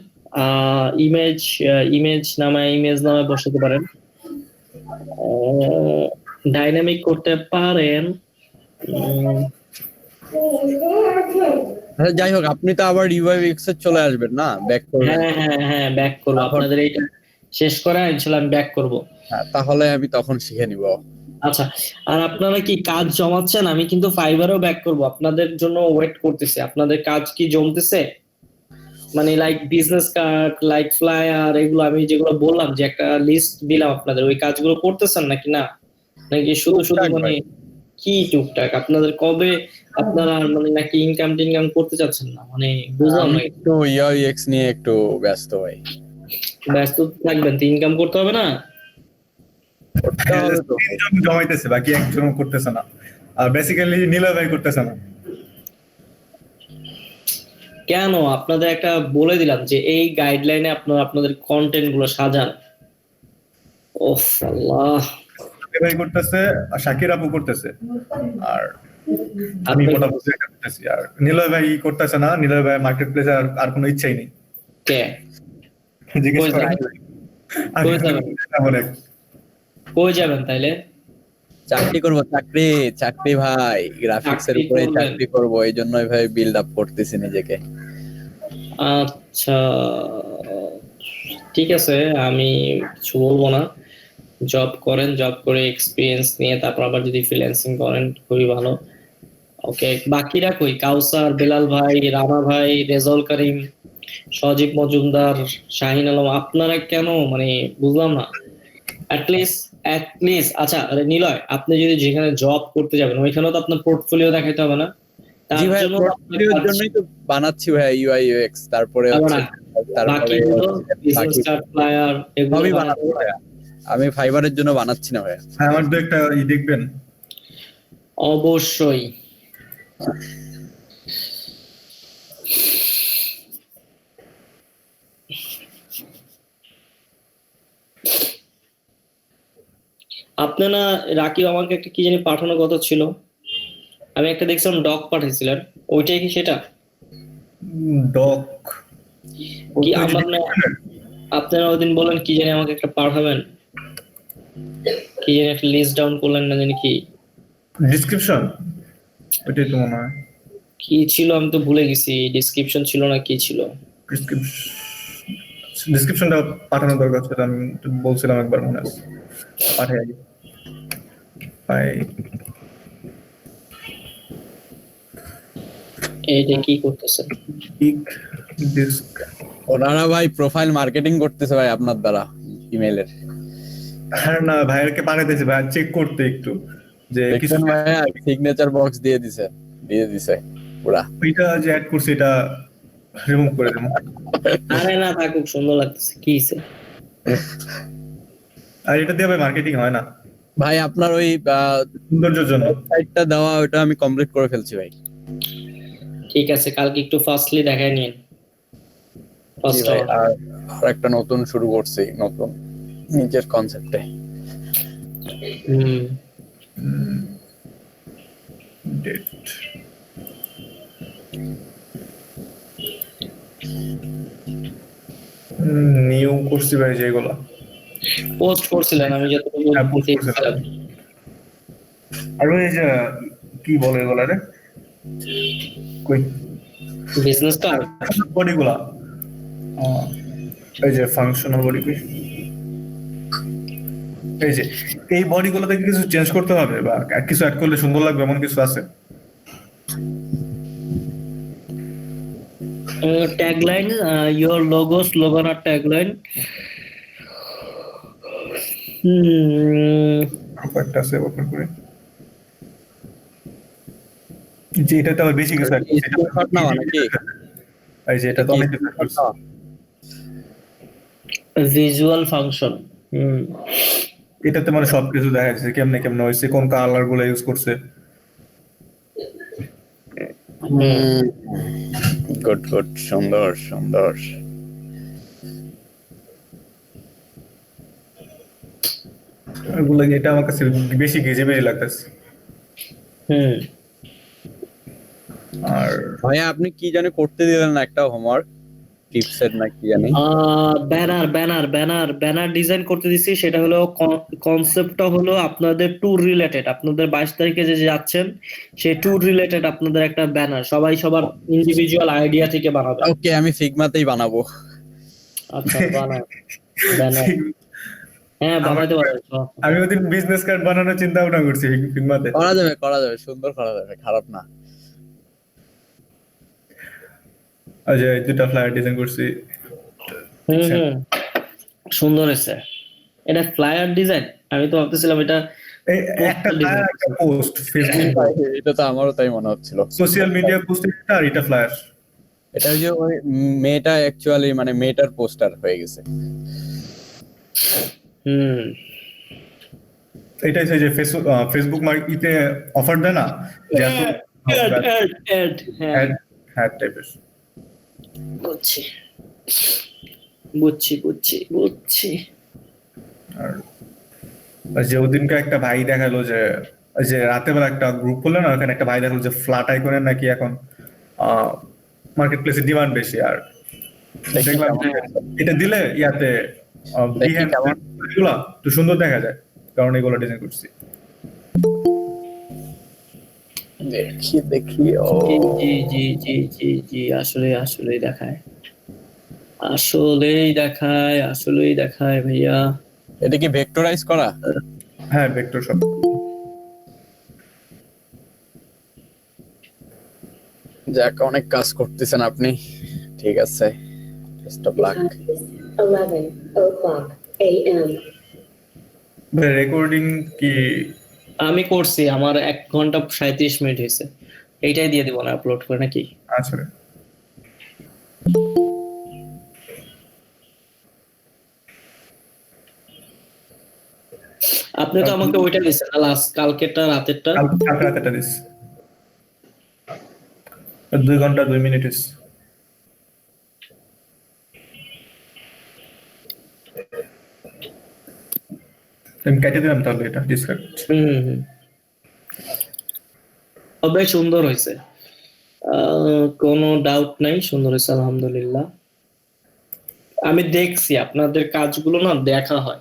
Speaker 1: ইমেজ নামে বসাতে পারেন, ডাইনামিক করতে পারেন।
Speaker 11: যাই হোক, আপনি তো আবার ইউআইএক্স এ চলে আসবেন না, ব্যাক করবেন?
Speaker 1: হ্যাঁ ব্যাক করবো। আপনাদের এইটা শেষ করে ইনশাআল্লাহ আমি ব্যাক করবো।
Speaker 11: তাহলে আমি তখন শিখে নিব।
Speaker 1: আচ্ছা, আর আপনারা কি কাজ জমাচ্ছেন? আমি কিন্তু ফাইবারেও ব্যাক করব, আপনাদের জন্য ওয়েট করতেছি। আপনাদের কাজ কি জমতেছে? মানে like business card, like flyer, এগুলো আমি যেগুলো বললাম, যে একটা লিস্ট দিলাম আপনাদের, ওই কাজগুলো করতেছেন নাকি না? নাকি শুধু মানে কি টুকটাক? আপনাদের কবে আপনারা মানে নাকি ইনকাম টিনকাম করতে চাচ্ছেন না? মানে বুঝলাম না।
Speaker 11: একটু ইউআইএক্স নিয়ে একটু ব্যস্ত ভাই।
Speaker 1: ব্যস্ত থাকবেন তো, ইনকাম করতে হবে না?
Speaker 8: তিনজন জমাইতেছে, বাকি একজন করতেছে না। আর বেসিক্যালি নিলয় ভাই করতেছে না।
Speaker 1: কেন? আপনাদের একটা বলে দিলাম যে এই গাইডলাইনে আপনারা আপনাদের কন্টেন্ট গুলো সাজান। ওফ আল্লাহ,
Speaker 8: ভাই করতেছে, আর শাকির আপু করতেছে, আর আমি মোটামুটি করতেছি। আর নিলয় ভাই করতেছে না। নিলয় ভাই মার্কেট প্লেসে আর কোনো ইচ্ছাই নেই।
Speaker 1: কে?
Speaker 8: জিজ্ঞেস করেন।
Speaker 1: কই যাবেন তাইলে?
Speaker 11: চাকরি করব, চাকরি ভাই, গ্রাফিক্স এর উপরে চাকরি করব, এই জন্যই ভাই বিল্ড আপ করতেছি নিজেকে।
Speaker 1: আচ্ছা ঠিক আছে, আমি কিছু বলবো না। জব করেন, জব করে এক্সপিরিয়েন্স নিয়ে তারপর আবার যদি ফ্রিল্যান্সিং করেন খুবই ভালো। ওকে, বাকিরা কই? কাউসার, বেলাল ভাই, রানা ভাই, রেজাউল করিম, সজীব মজুমদার, শাহিন আলম, আপনারা কেন? মানে বুঝলাম না। অ্যাটলিস্ট আচ্ছা নিলয়, আপনি যদি যেখানে জব করতে যাবেন ওইখানেও তো আপনার পোর্টফোলিও দেখাইতে হবে না?
Speaker 11: জি ভাই, পোর্টফোলিওর জন্যই তো বানাচ্ছি ভাই ইউআইইউএক্স, তারপরে আমি ফাইবারের জন্য বানাচ্ছি না ভাই।
Speaker 8: আমার তো একটা দেখবেন।
Speaker 1: অবশ্যই। আপনি না রাকিব আমাকে একটা কি জানি পাঠানোর কথা ছিল, আমি একটা দেখছিলাম ডক পাঠিয়েছিলেন, ওইটাই কি সেটা?
Speaker 8: ডক
Speaker 1: কি আমার না, আপনারা ওইদিন বলেন কি জানি আমাকে একটা পাঠাবেন, কি জানি একটা লিস্ট ডাউন করলেন না জানি কি?
Speaker 8: ডেসক্রিপশন? ওইটাই তো মনে হয়
Speaker 1: কি ছিল আমি তো ভুলে গেছি, ডিসক্রিপশন ছিল না কি ছিল?
Speaker 8: ডিসক্রিপশনটা পাঠানো দরকার ছিল, আমি তো বলছিলাম একবার মনে আছে, পাঠাই আগে। ভাই
Speaker 1: এইটা কি করতেছেন?
Speaker 8: ডিস্ক
Speaker 11: ওনারা ভাই প্রোফাইল মার্কেটিং করতেছে ভাই আপনার দ্বারা ইমেলের।
Speaker 8: হ্যাঁ না ভাইয়াকে পাঠাইতেছি ভাই, চেক করতে একটু যে কিছু
Speaker 11: দেখছেন ভাইয়া সিগনেচার বক্স দিয়ে দিছে পুরা।
Speaker 8: ওইটা যে অ্যাড করছি এটা রিমুভ করে দেবো।
Speaker 1: আরে না থাকুক, সুন্দর লাগতেছে। কি হইছে?
Speaker 8: আর এটা দিয়ে ভাই মার্কেটিং হয় না
Speaker 11: ভাই আপনার ওই
Speaker 8: সৌন্দর্যের জন্য।
Speaker 11: ওয়েবসাইটটা দেওয়া ওটা আমি কমপ্লিট করে ফেলছি ভাই।
Speaker 1: ঠিক আছে, কালকে একটু ফার্স্টলি দেখাই নিন।
Speaker 11: জি
Speaker 1: ফার্স্ট
Speaker 11: ভাই, আর একটা নতুন শুরু করছি, নতুন নিজের কনসেপ্টে।
Speaker 8: ডেট নিউ করছি ভাই যেগুলো
Speaker 1: পোস্ট করছিলেন, আমি যতটুকু
Speaker 8: হ্যাঁ, post
Speaker 1: দেখছিলাম।
Speaker 8: আর ওই যে কি বলে এগুলা রে, কই
Speaker 1: বিজনেস কার্ড।
Speaker 8: বডিগুলা, এই যে ফাংশনাল বডি, এই যে এই বডিগুলোতে কিছু চেঞ্জ করতে হবে বা কিছু অ্যাড করলে সুন্দর লাগবে এমন কিছু আছে?
Speaker 1: ট্যাগলাইন, ইয়োর লোগো, স্লোগান আর ট্যাগলাইন।
Speaker 8: কয়েকটা আছে ওপেন করে, যে এটাতে আবার বেশি কিছু add করছি।
Speaker 11: স্ক্রিনশট নাও নাকি?
Speaker 8: এই যে এটা তো অনেক কিছু add করছি।
Speaker 1: Visual function.
Speaker 8: এটাতে মানে সবকিছু দেখা যাচ্ছে কেমনে কেমনে হয়েছে, কোন কালার গুলো ইউজ করছে।
Speaker 11: গুড গুড, সুন্দর সুন্দর।
Speaker 8: এগুলো এটা আমার কাছে বেশি গেজে লাগতেছে। আর
Speaker 11: ভাইয়া আপনি কি জানি করতে দিলেন না একটা হোমওয়ার্ক, টিপসের না কি জানি?
Speaker 1: ব্যানার ডিজাইন করতে দিছি। সেটা হলো কনসেপ্টটা হলো আপনাদের ট্যুর রিলেটেড। আপনাদের 22 তারিখে যে যাচ্ছেন সেই ট্যুর রিলেটেড আপনাদের একটা ব্যানার, সবাই সবার ইন্ডিভিজুয়াল আইডিয়া থেকে বানাবে।
Speaker 11: ওকে, আমি ফিগমাতেই বানাবো।
Speaker 1: আচ্ছা, বানাও ব্যানার। হ্যাঁ, বানাইতে পারবেন।
Speaker 8: আমি ওদিন বিজনেস কার্ড বানানোর চিন্তা ভাবনা করছি ফিগমাতে।
Speaker 11: করা যাবে, সুন্দর করা যাবে, খারাপ না।
Speaker 8: আচ্ছা, এই দুটো ফ্লায়ার ডিজাইন করছি।
Speaker 1: সুন্দর হয়েছে। এটা ফ্লায়ার ডিজাইন, আমি তো ভাবতেছিলাম এটা
Speaker 8: এই একটা ফ্লায়ার, একটা পোস্ট ফেসবুক,
Speaker 11: এটা তো আমারও তাই মনে হচ্ছিল।
Speaker 8: সোশ্যাল মিডিয়া পোস্ট একটা, আর এটা ফ্লায়ার।
Speaker 11: এটা ওই যে ওই মেয়েটা অ্যাকচুয়ালি মানে মেয়েটার পোস্টার হয়ে গেছে।
Speaker 8: এটাই যে ফেসবুক মার্কেটে অফার দেয় না, যে হ্যাঁ টাইপের।
Speaker 1: বুঝছি।
Speaker 8: আর যে ওদিনকে একটা ভাই দেখালো যে রাতে বেলা একটা গ্রুপ করলো না, ওখানে একটা ভাই দেখালো যে ফ্ল্যাট আইকনের নাকি এখন মার্কেট প্লেসে ডিমান্ড বেশি। আর দেখলাম এটা দিলে ইয়াতে এগুলা তো সুন্দর দেখা যায়, কারণ এগুলো ডিজাইন করছি।
Speaker 11: দেখি
Speaker 1: জি, আসলেই দেখায় ভাইয়া।
Speaker 11: এটা কি ভেক্টরাইজ করা?
Speaker 8: হ্যাঁ, ভেক্টর সব।
Speaker 11: যাক, অনেক কাজ করতেছেন আপনি, ঠিক আছে। Best of luck.
Speaker 10: 11:00 a.m.
Speaker 8: Recording কি
Speaker 1: আমি করছি, আমার 1 ঘন্টা 37 মিনিট হয়েছে। এইটাই দিয়ে দিব না আপলোড করে নাকি?
Speaker 8: আচ্ছা,
Speaker 1: আপনি তো আমাকে ওইটা দিয়েছেন না, লাস্ট কালকেরটা রাতেরটা।
Speaker 8: রাতেরটা দিস 2 ঘন্টা 2 মিনিট হয়েছে। আমি কেটে দিলাম তাহলে এটা ডিসকানেক্ট।
Speaker 1: তবে সুন্দর হয়েছে, কোনো ডাউট নাই, সুন্দর হয়েছে আলহামদুলিল্লাহ। আমি দেখছি আপনাদের কাজগুলো না, দেখা হয়